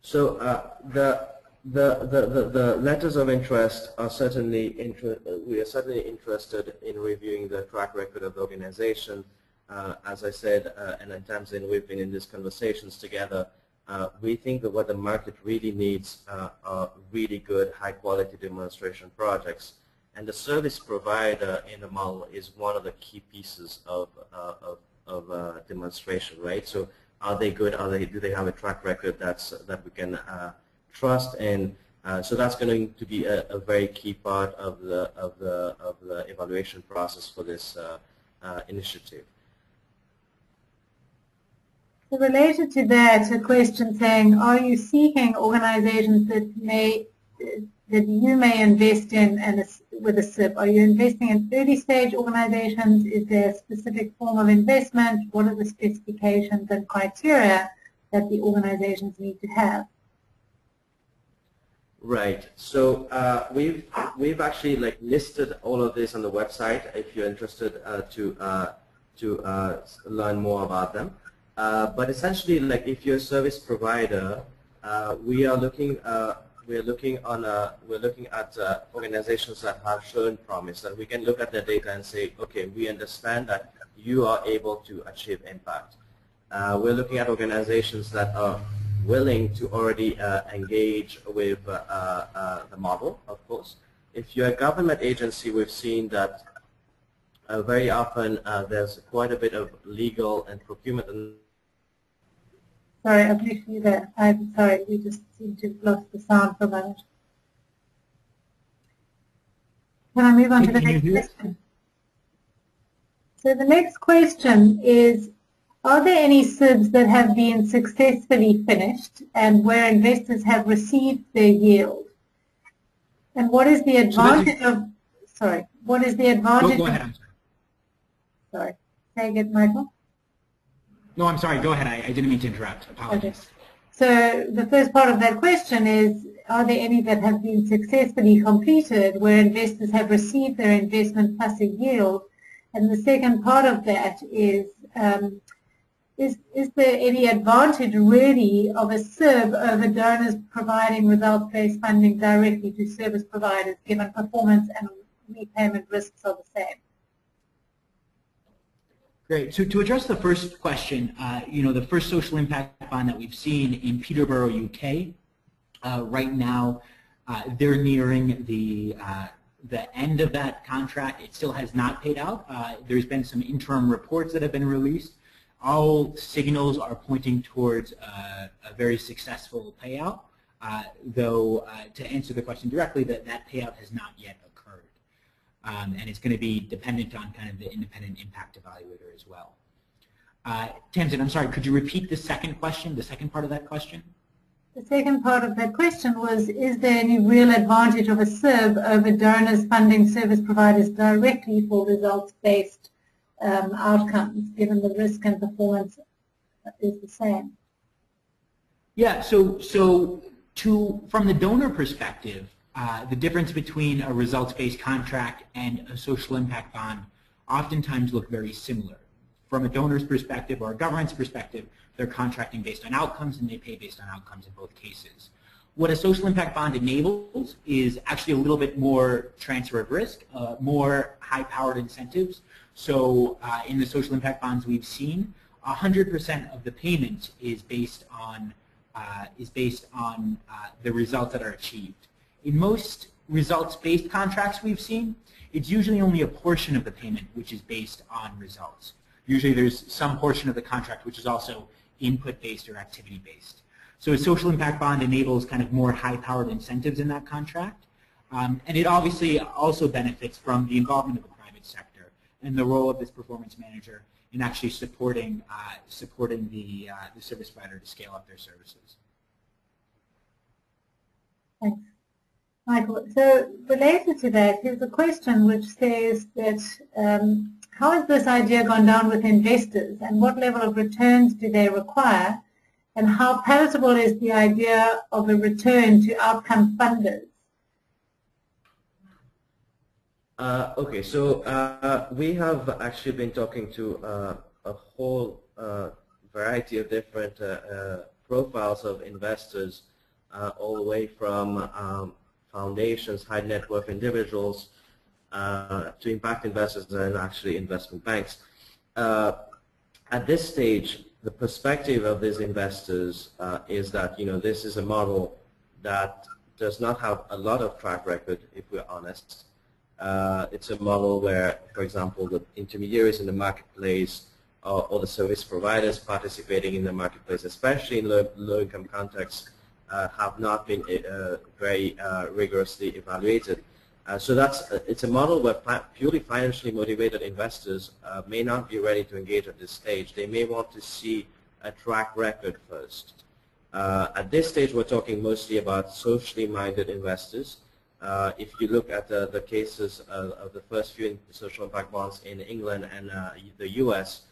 So the letters of interest are certainly we are certainly interested in reviewing the track record of the organization. As I said, and at Tamzin, we've been in these conversations together. We think that what the market really needs are really good, high-quality demonstration projects. And the service provider in the model is one of the key pieces of demonstration, right? So are they good? Do they have a track record that we can trust? And so that's going to be a very key part of the evaluation process for this initiative. So related to that, a question saying, are you seeking organizations that you may invest in and with a SIB? Are you investing in early stage organizations? Is there a specific form of investment? What are the specifications and criteria that the organizations need to have? Right. So we've actually listed all of this on the website if you're interested to learn more about them. But essentially, if you're a service provider, we are looking at organizations that have shown promise, that we can look at the data and say, okay, we understand that you are able to achieve impact. We're looking at organizations that are willing to already engage with the model, of course. If you're a government agency, we've seen that very often there's quite a bit of legal and procurement. Sorry, Avnish, you there? I'm sorry, we just seem to have lost the sound for a moment. Can I move on to the next question? So the next question is, are there any SIBs that have been successfully finished and where investors have received their yield? And what is the advantage what is the advantage? Go ahead. Sorry, say again, Michael. No, I'm sorry. Go ahead. I didn't mean to interrupt. Apologies. Okay. So the first part of that question is, are there any that have been successfully completed where investors have received their investment plus a yield? And the second part of that is there any advantage really of a SIB over donors providing results-based funding directly to service providers given performance and repayment risks are the same? Great. So to address the first question, the first social impact bond that we've seen in Peterborough, UK, right now they're nearing the end of that contract. It still has not paid out. There's been some interim reports that have been released. All signals are pointing towards a very successful payout, though to answer the question directly, that payout has not yet occurred. And it's going to be dependent on kind of the independent impact evaluator as well. Tamzin, I'm sorry, could you repeat the second question, the second part of that question? The second part of that question was, is there any real advantage of a SIB over donors funding service providers directly for results-based outcomes, given the risk and performance is the same? Yeah, from the donor perspective, the difference between a results-based contract and a social impact bond oftentimes look very similar. From a donor's perspective or a government's perspective, they're contracting based on outcomes and they pay based on outcomes in both cases. What a social impact bond enables is actually a little bit more transfer of risk, more high-powered incentives. So in the social impact bonds we've seen, 100% of the payment is based on the results that are achieved. In most results-based contracts we've seen, it's usually only a portion of the payment which is based on results. Usually there's some portion of the contract which is also input-based or activity-based. So a social impact bond enables kind of more high-powered incentives in that contract. And it obviously also benefits from the involvement of the private sector and the role of this performance manager in actually supporting the service provider to scale up their services. Thanks, Michael. So related to that, here's a question which says that how has this idea gone down with investors and what level of returns do they require, and how palatable is the idea of a return to outcome funders? Okay, so we have actually been talking to a whole variety of different profiles of investors, all the way from foundations, high net worth individuals, to impact investors and actually investment banks. At this stage, the perspective of these investors is that, this is a model that does not have a lot of track record, if we're honest. It's a model where, for example, the intermediaries in the marketplace or the service providers participating in the marketplace, especially in low-income contexts, have not been very rigorously evaluated. So it's a model where purely financially motivated investors may not be ready to engage at this stage. They may want to see a track record first. At this stage, we're talking mostly about socially minded investors. If you look at the cases of the first few social impact bonds in England and the US,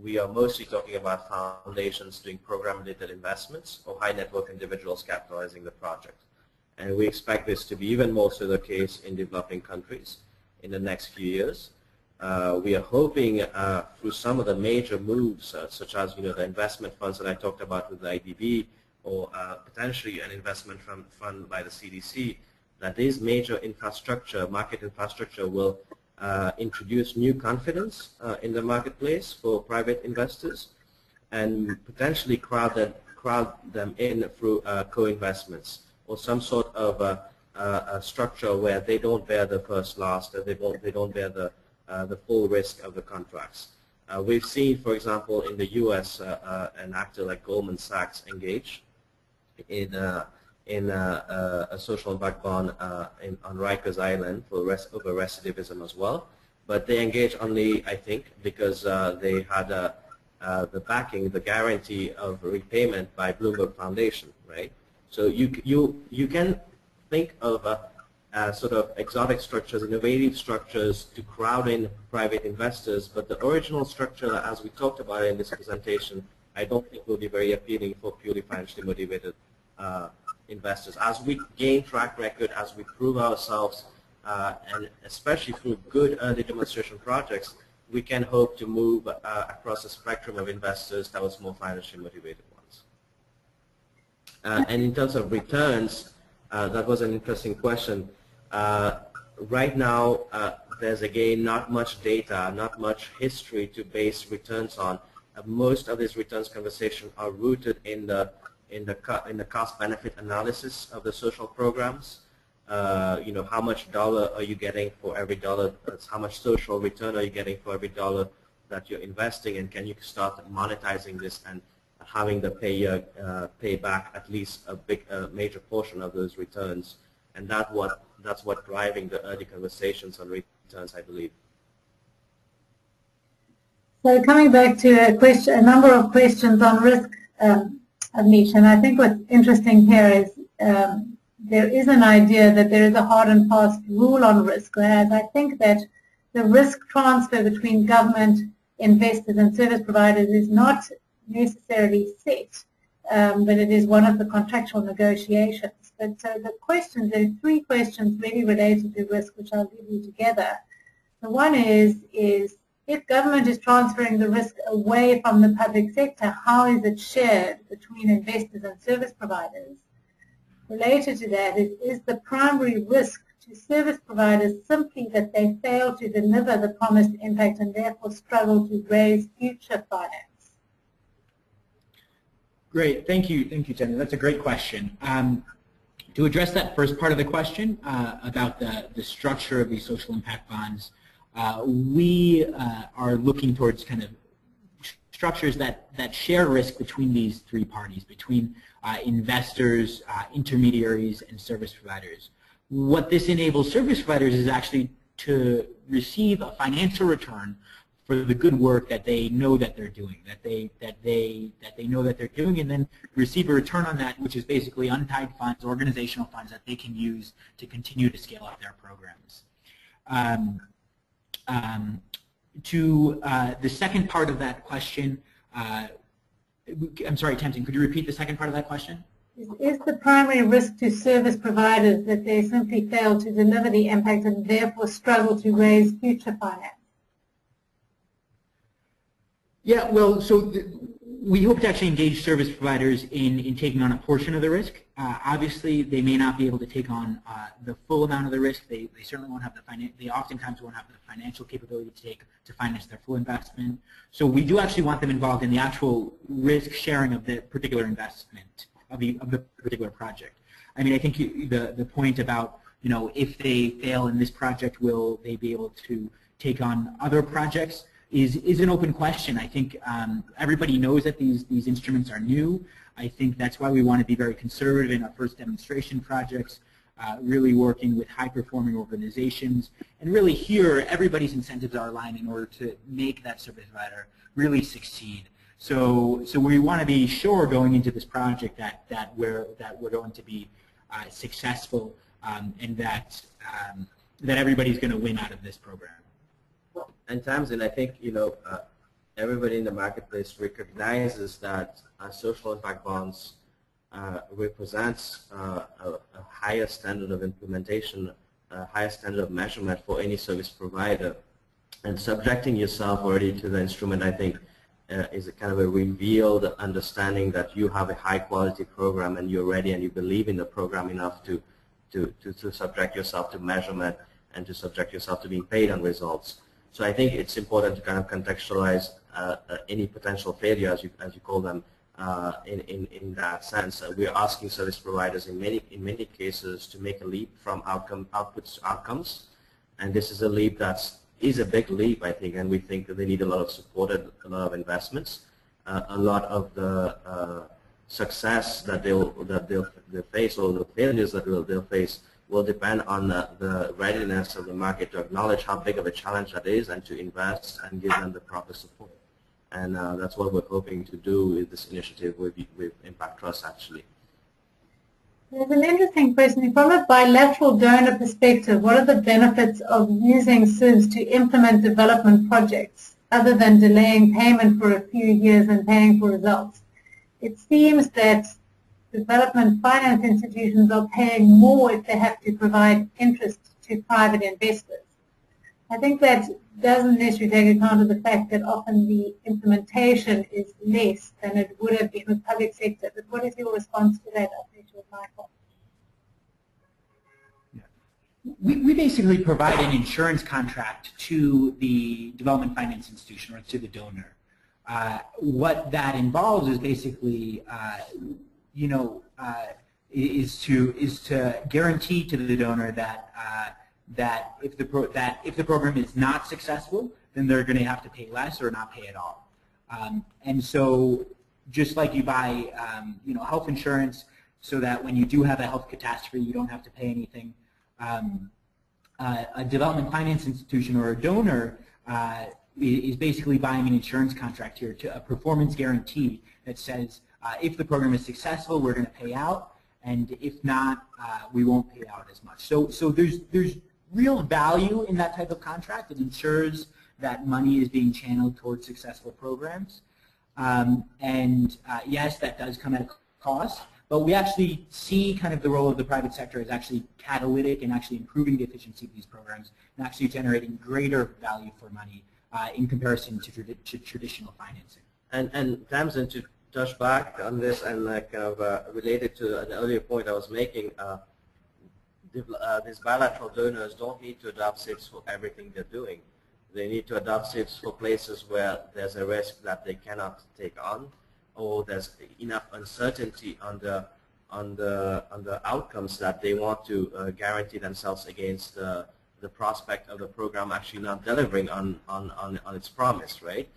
we are mostly talking about foundations doing program-related investments or high net worth individuals capitalizing the project. And we expect this to be even more so the case in developing countries in the next few years. We are hoping through some of the major moves, such as the investment funds that I talked about with the IDB, or potentially an investment fund by the CDC, that this major infrastructure, market infrastructure, will introduce new confidence in the marketplace for private investors and potentially crowd them in through co-investments or some sort of a structure where they don't bear the first loss, that they don't bear the full risk of the contracts. We've seen, for example, in the U.S., an actor like Goldman Sachs engage in a social impact bond on Rikers Island for over recidivism as well. But they engage only, I think, because they had the backing, the guarantee of repayment by Bloomberg Foundation, right? So you can think of sort of exotic structures, innovative structures to crowd in private investors, but the original structure, as we talked about in this presentation, I don't think will be very appealing for purely financially motivated investors. As we gain track record, as we prove ourselves, and especially through good early demonstration projects, we can hope to move across a spectrum of investors towards more financially motivated ones. And in terms of returns, that was an interesting question. Right now, there's again not much data, not much history to base returns on. Most of these returns conversations are rooted in the cost-benefit analysis of the social programs. How much dollar are you getting for every dollar? How much social return are you getting for every dollar that you're investing, and can you start monetizing this and having the payer pay back at least a major portion of those returns? And that's what driving the early conversations on returns, I believe. So coming back to a number of questions on risk, Avnish, and I think what's interesting here is there is an idea that there is a hard and fast rule on risk, whereas I think that the risk transfer between government, investors, and service providers is not necessarily set. but it is one of the contractual negotiations. But so the questions, there are three questions really related to risk, which I'll give you together. The one is if government is transferring the risk away from the public sector, how is it shared between investors and service providers? Related to that is the primary risk to service providers simply that they fail to deliver the promised impact and therefore struggle to raise future finance? Great, thank you, Tamzin. That's a great question. To address that first part of the question about the structure of these social impact bonds, we are looking towards kind of structures that share risk between these three parties, between investors, intermediaries, and service providers. What this enables service providers is actually to receive a financial return for the good work that they know that they're doing, that they know that they're doing, and then receive a return on that, which is basically untied funds, organizational funds that they can use to continue to scale up their programs. To the second part of that question, I'm sorry, Tamzin, could you repeat the second part of that question? Is the primary risk to service providers that they simply fail to deliver the impact and therefore struggle to raise future finance? Yeah, well, so we hope to actually engage service providers in taking on a portion of the risk. Obviously, they may not be able to take on the full amount of the risk. They certainly won't have they oftentimes won't have the financial capability to finance their full investment. So we do actually want them involved in the actual risk sharing of the particular investment of the particular project. I mean, I think the point about, you know, if they fail in this project, will they be able to take on other projects is an open question. I think everybody knows that these instruments are new. I think that's why we want to be very conservative in our first demonstration projects, really working with high-performing organizations. And really here, everybody's incentives are aligned in order to make that service provider really succeed. So we want to be sure going into this project that we're going to be successful and that everybody's going to win out of this program. And Tamzin, I think, you know, everybody in the marketplace recognizes that social impact bonds represents a higher standard of implementation, a higher standard of measurement for any service provider. And subjecting yourself already to the instrument, I think, is a kind of a revealed understanding that you have a high quality program and you're ready and you believe in the program enough to subject yourself to measurement and to subject yourself to being paid on results. So I think it's important to kind of contextualize any potential failure, as you call them, in that sense. We're asking service providers in many cases to make a leap from outputs to outcomes, and this is a leap that is a big leap, I think, and we think that they need a lot of support and a lot of investments. A lot of the success that they'll face, or the failures that they'll face, will depend on the readiness of the market to acknowledge how big of a challenge that is and to invest and give them the proper support. And that's what we're hoping to do with this initiative with Impact Trust, actually. There's an interesting question. From a bilateral donor perspective, what are the benefits of using SIBs to implement development projects other than delaying payment for a few years and paying for results? It seems that development finance institutions are paying more if they have to provide interest to private investors. I think that doesn't necessarily take account of the fact that often the implementation is less than it would have been with public sector. But what is your response to that, Michael? We basically provide an insurance contract to the development finance institution or to the donor. What that involves is basically is to guarantee to the donor that if the program is not successful, then they're going to have to pay less or not pay at all. And so, just like you buy, health insurance, so that when you do have a health catastrophe, you don't have to pay anything. A development finance institution or a donor is basically buying an insurance contract here, to a performance guarantee that says, if the program is successful, we're going to pay out, and if not, we won't pay out as much. So there's real value in that type of contract. It ensures that money is being channeled towards successful programs. Yes, that does come at a cost, but we actually see kind of the role of the private sector as actually catalytic and actually improving the efficiency of these programs and actually generating greater value for money in comparison to traditional financing. And Tamzin, to touch back on this and kind of related to an earlier point I was making, these bilateral donors don't need to adopt SIBs for everything they're doing. They need to adopt SIBs for places where there's a risk that they cannot take on, or there's enough uncertainty on the outcomes that they want to guarantee themselves against the prospect of the program actually not delivering on its promise, right?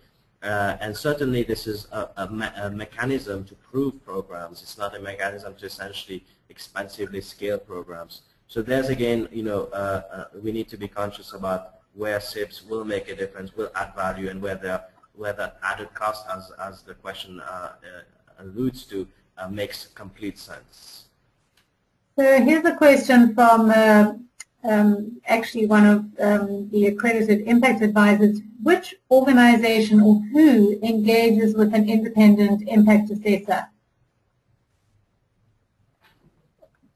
And certainly this is a mechanism to prove programs. It's not a mechanism to essentially expensively scale programs. So there's again, you know, we need to be conscious about where SIBs will make a difference, will add value, and where the added cost, as the question alludes to, makes complete sense. So here's a question from actually one of the accredited impact advisors. Which organization or who engages with an independent impact assessor?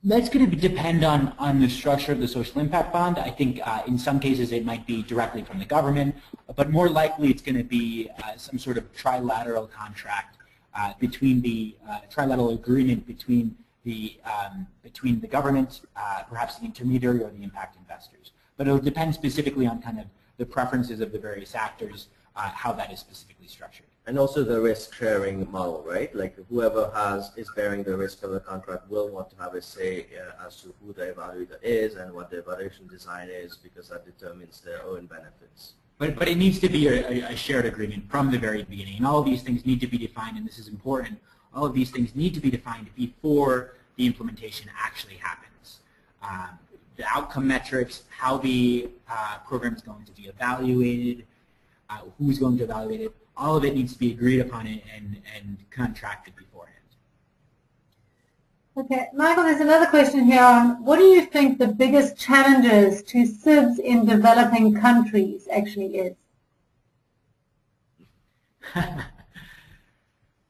That's going to depend on the structure of the social impact bond. I think in some cases it might be directly from the government, but more likely it's going to be some sort of trilateral contract between the trilateral agreement between the government, perhaps the intermediary, or the impact investors. But it'll depend specifically on kind of the preferences of the various actors, how that is specifically structured. And also the risk-sharing model, right? Like whoever is bearing the risk of the contract will want to have a say as to who the evaluator is and what the evaluation design is, because that determines their own benefits. But it needs to be a shared agreement from the very beginning. And all of these things need to be defined, and this is important. All of these things need to be defined before the implementation actually happens. The outcome metrics, how the program is going to be evaluated, who's going to evaluate it, all of it needs to be agreed upon and contracted beforehand. Okay, Michael, there's another question here on what do you think the biggest challenges to SIBs in developing countries actually is?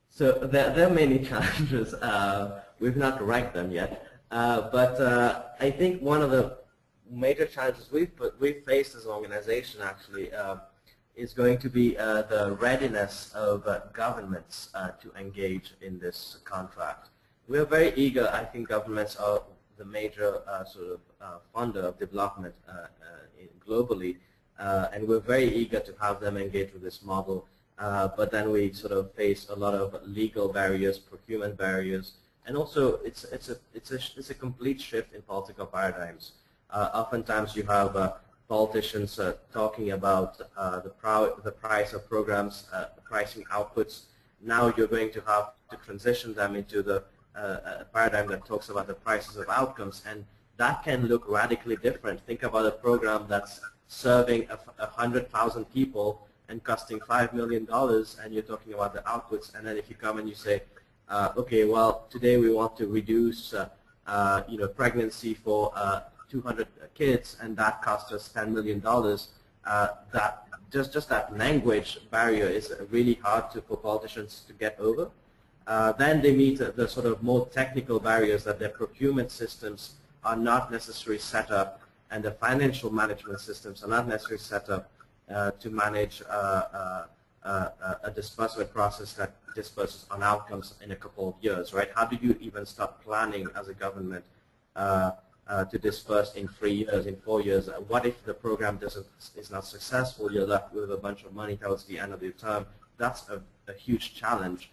So there are many challenges. We've not ranked them yet. But I think one of the major challenges we've faced as an organization actually is going to be the readiness of governments to engage in this contract. We are very eager. I think governments are the major sort of funder of development globally, and we're very eager to have them engage with this model. But then we sort of face a lot of legal barriers, procurement barriers, and also it's a complete shift in political paradigms. Oftentimes you have politicians talking about the price of programs, pricing outputs. Now you're going to have to transition them into the paradigm that talks about the prices of outcomes, and that can look radically different. Think about a program that's serving 100,000 people and costing $5 million, and you're talking about the outputs. And then if you come and you say, okay, well, today we want to reduce pregnancy for 200 kids, and that cost us $10 million. That just that language barrier is really hard for politicians to get over. Then they meet the sort of more technical barriers that their procurement systems are not necessarily set up, and the financial management systems are not necessarily set up to manage a disbursement process that disperses on outcomes in a couple of years, right? How do you even start planning as a government to disperse in 3 years, in 4 years? What if the program is not successful? You're left with a bunch of money towards the end of your term. That's a huge challenge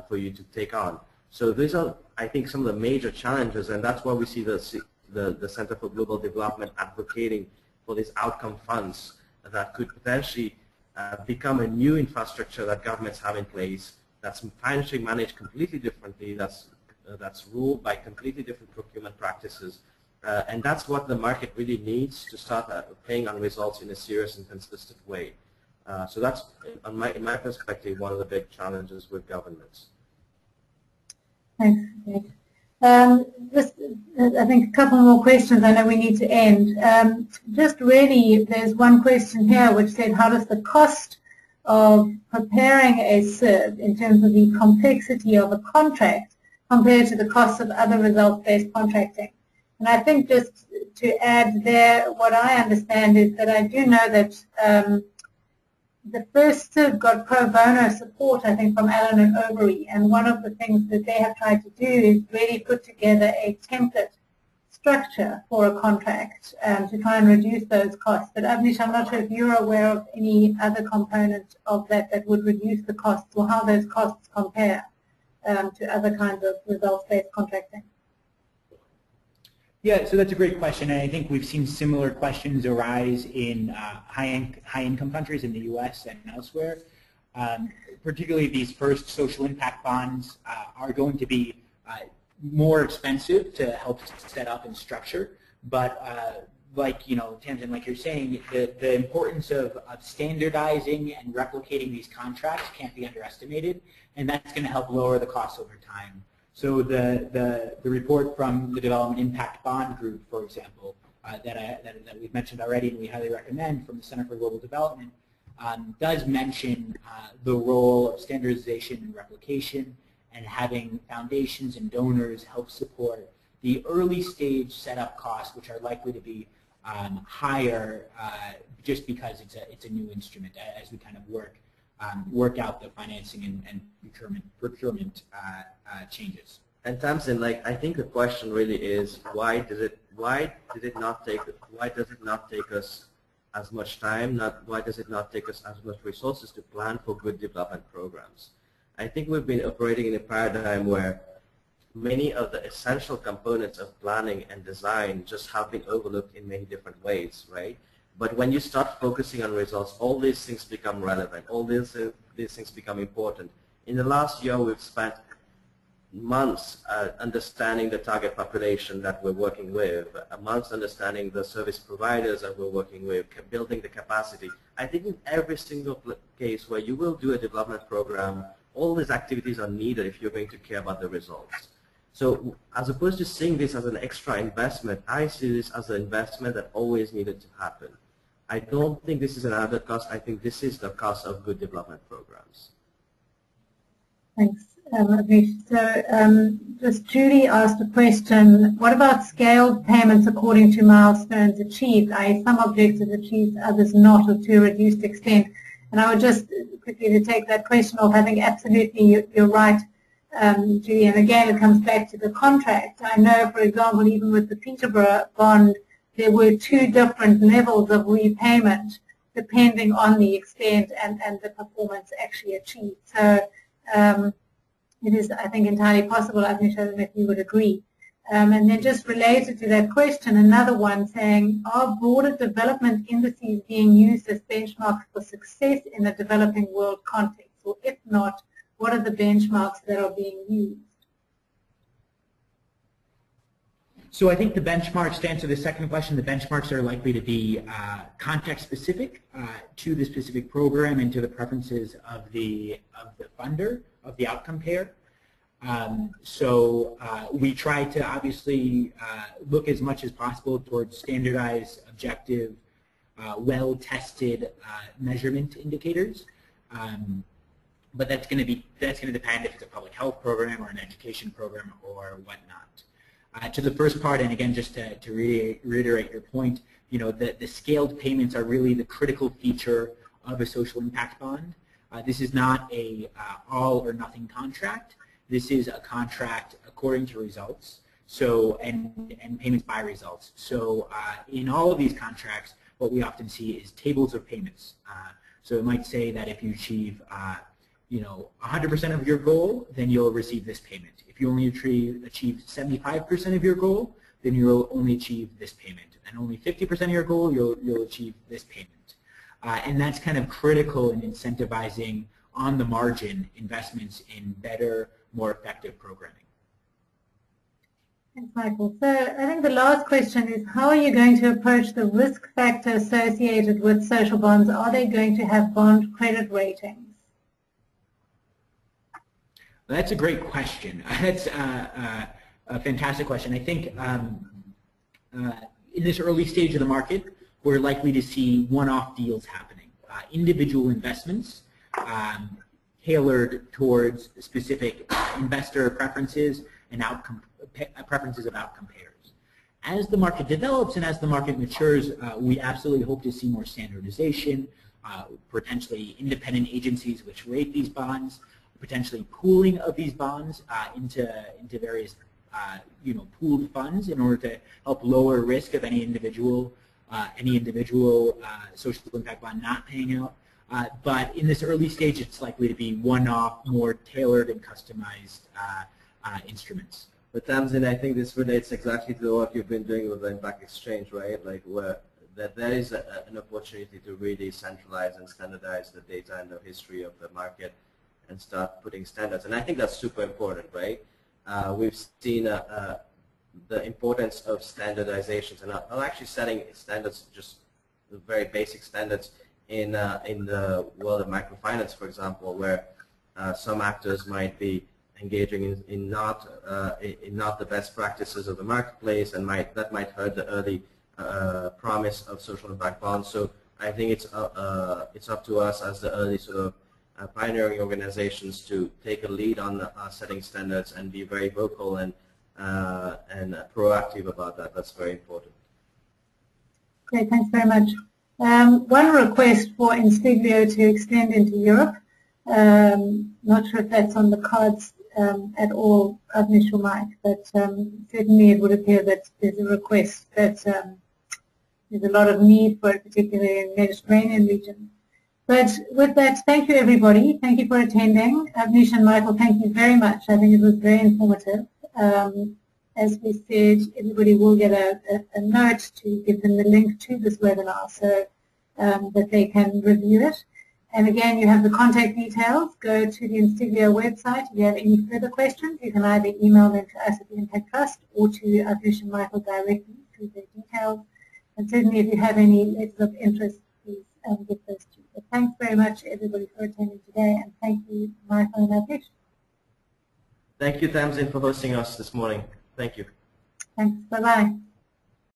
for you to take on. So these are, I think, some of the major challenges, and that's why we see the Center for Global Development advocating for these outcome funds that could potentially become a new infrastructure that governments have in place, that's financially managed completely differently, that's ruled by completely different procurement practices, and that's what the market really needs to start paying on results in a serious and consistent way. So that's, in my perspective, one of the big challenges with governments. Thanks. I think a couple more questions. I know we need to end. Just really, there's one question here which said, how does the cost of preparing a SIB in terms of the complexity of a contract compared to the costs of other results-based contracting. And I think just to add there, what I understand is that I do know that the first SIB got pro bono support, I think, from Allen and Overy, and one of the things that they have tried to do is really put together a template structure for a contract to try and reduce those costs. But Avnish, I'm not sure if you're aware of any other component of that that would reduce the costs or how those costs compare to other kinds of results-based contracting. Yeah, so that's a great question, and I think we've seen similar questions arise in high-income countries in the U.S. and elsewhere. Particularly these first social impact bonds are going to be more expensive to help set up and structure, but like Tamzin, like you're saying, the importance of standardizing and replicating these contracts can't be underestimated, and that's going to help lower the costs over time. So the report from the Development Impact Bond Group, for example, that we've mentioned already and we highly recommend from the Center for Global Development, does mention the role of standardization and replication and having foundations and donors help support the early stage setup costs, which are likely to be higher just because it's a new instrument as we kind of work out the financing and procurement changes. And Tamzin, I think the question really is why does it not take us as much time? Why does it not take us as much resources to plan for good development programs? I think we've been operating in a paradigm where many of the essential components of planning and design just have been overlooked in many different ways, right? But when you start focusing on results, all these things become relevant. All these things become important. In the last year, we've spent months understanding the target population that we're working with, months understanding the service providers that we're working with, building the capacity. I think in every single case where you will do a development program, all these activities are needed if you're going to care about the results. So as opposed to seeing this as an extra investment, I see this as an investment that always needed to happen. I don't think this is an added cost. I think this is the cost of good development programs. Thanks, Avnish. So just Julie asked a question, what about scaled payments according to milestones achieved, i.e. some objectives achieved, others not, or to a reduced extent? And I would just quickly to take that question off, I think absolutely you're right, Julie, and again it comes back to the contract. I know, for example, even with the Peterborough bond, there were two different levels of repayment depending on the extent and the performance actually achieved. So it is, I think, entirely possible, Avnish, I don't know if you would agree. And then just related to that question, another one saying, are broader development indices being used as benchmarks for success in a developing world context? Or if not, what are the benchmarks that are being used? So I think the benchmarks, to answer the second question, the benchmarks are likely to be context-specific to the specific program and to the preferences of the funder, of the outcome payer. So we try to obviously look as much as possible towards standardized, objective, well-tested measurement indicators. But that's going to depend if it's a public health program or an education program or whatnot. To the first part, and again, just to reiterate your point, the scaled payments are really the critical feature of a social impact bond. This is not a all or nothing contract. This is a contract according to results, so and payments by results. So in all of these contracts, what we often see is tables of payments. So it might say that if you achieve 100% of your goal, then you'll receive this payment. If you only achieve 75% of your goal, then you'll only achieve this payment. And only 50% of your goal, you'll achieve this payment. And that's kind of critical in incentivizing on the margin investments in better, more effective programming. Thanks, Michael. So I think the last question is, how are you going to approach the risk factor associated with social bonds? Are they going to have bond credit ratings? That's a great question. That's a fantastic question. I think in this early stage of the market, we're likely to see one-off deals happening. Individual investments tailored towards specific investor preferences and preferences of outcome payers. As the market develops and as the market matures, we absolutely hope to see more standardization, potentially independent agencies which rate these bonds, potentially pooling of these bonds into various pooled funds in order to help lower risk of any individual social impact bond not paying out. But in this early stage, it's likely to be one-off, more tailored and customized instruments. But Tamzin, I think this relates exactly to what you've been doing with the Impact Exchange, right? Like that there is an opportunity to really centralize and standardize the data and the history of the market and start putting standards. And I think that's super important, right? We've seen the importance of standardizations, and I'm actually setting standards, just very basic standards in the world of microfinance, for example, where some actors might be engaging in not the best practices of the marketplace, and that might hurt the early promise of social impact bonds. So I think it's up to us as the early sort of pioneering organizations to take a lead on setting standards and be very vocal and proactive about that. That's very important. Great, thanks very much. One request for Instiglio to extend into Europe. Not sure if that's on the cards at all, Avnish or Mike, but certainly it would appear that there's a request that there's a lot of need for it, particularly in the Mediterranean region. But with that, thank you everybody. Thank you for attending. Avnish and Michael, thank you very much. I think it was very informative. As we said, everybody will get a note to give them the link to this webinar so that they can review it. And again, you have the contact details. Go to the Instiglio website. If you have any further questions, you can either email them to us at the Impact Trust or to Avnish and Michael directly through their details. And certainly if you have any letters of interest, please get those too. But thanks very much everybody for attending today, and thank you, Michael and Avnish. Thank you, Tamzin, for hosting us this morning. Thank you. Thanks. Bye-bye.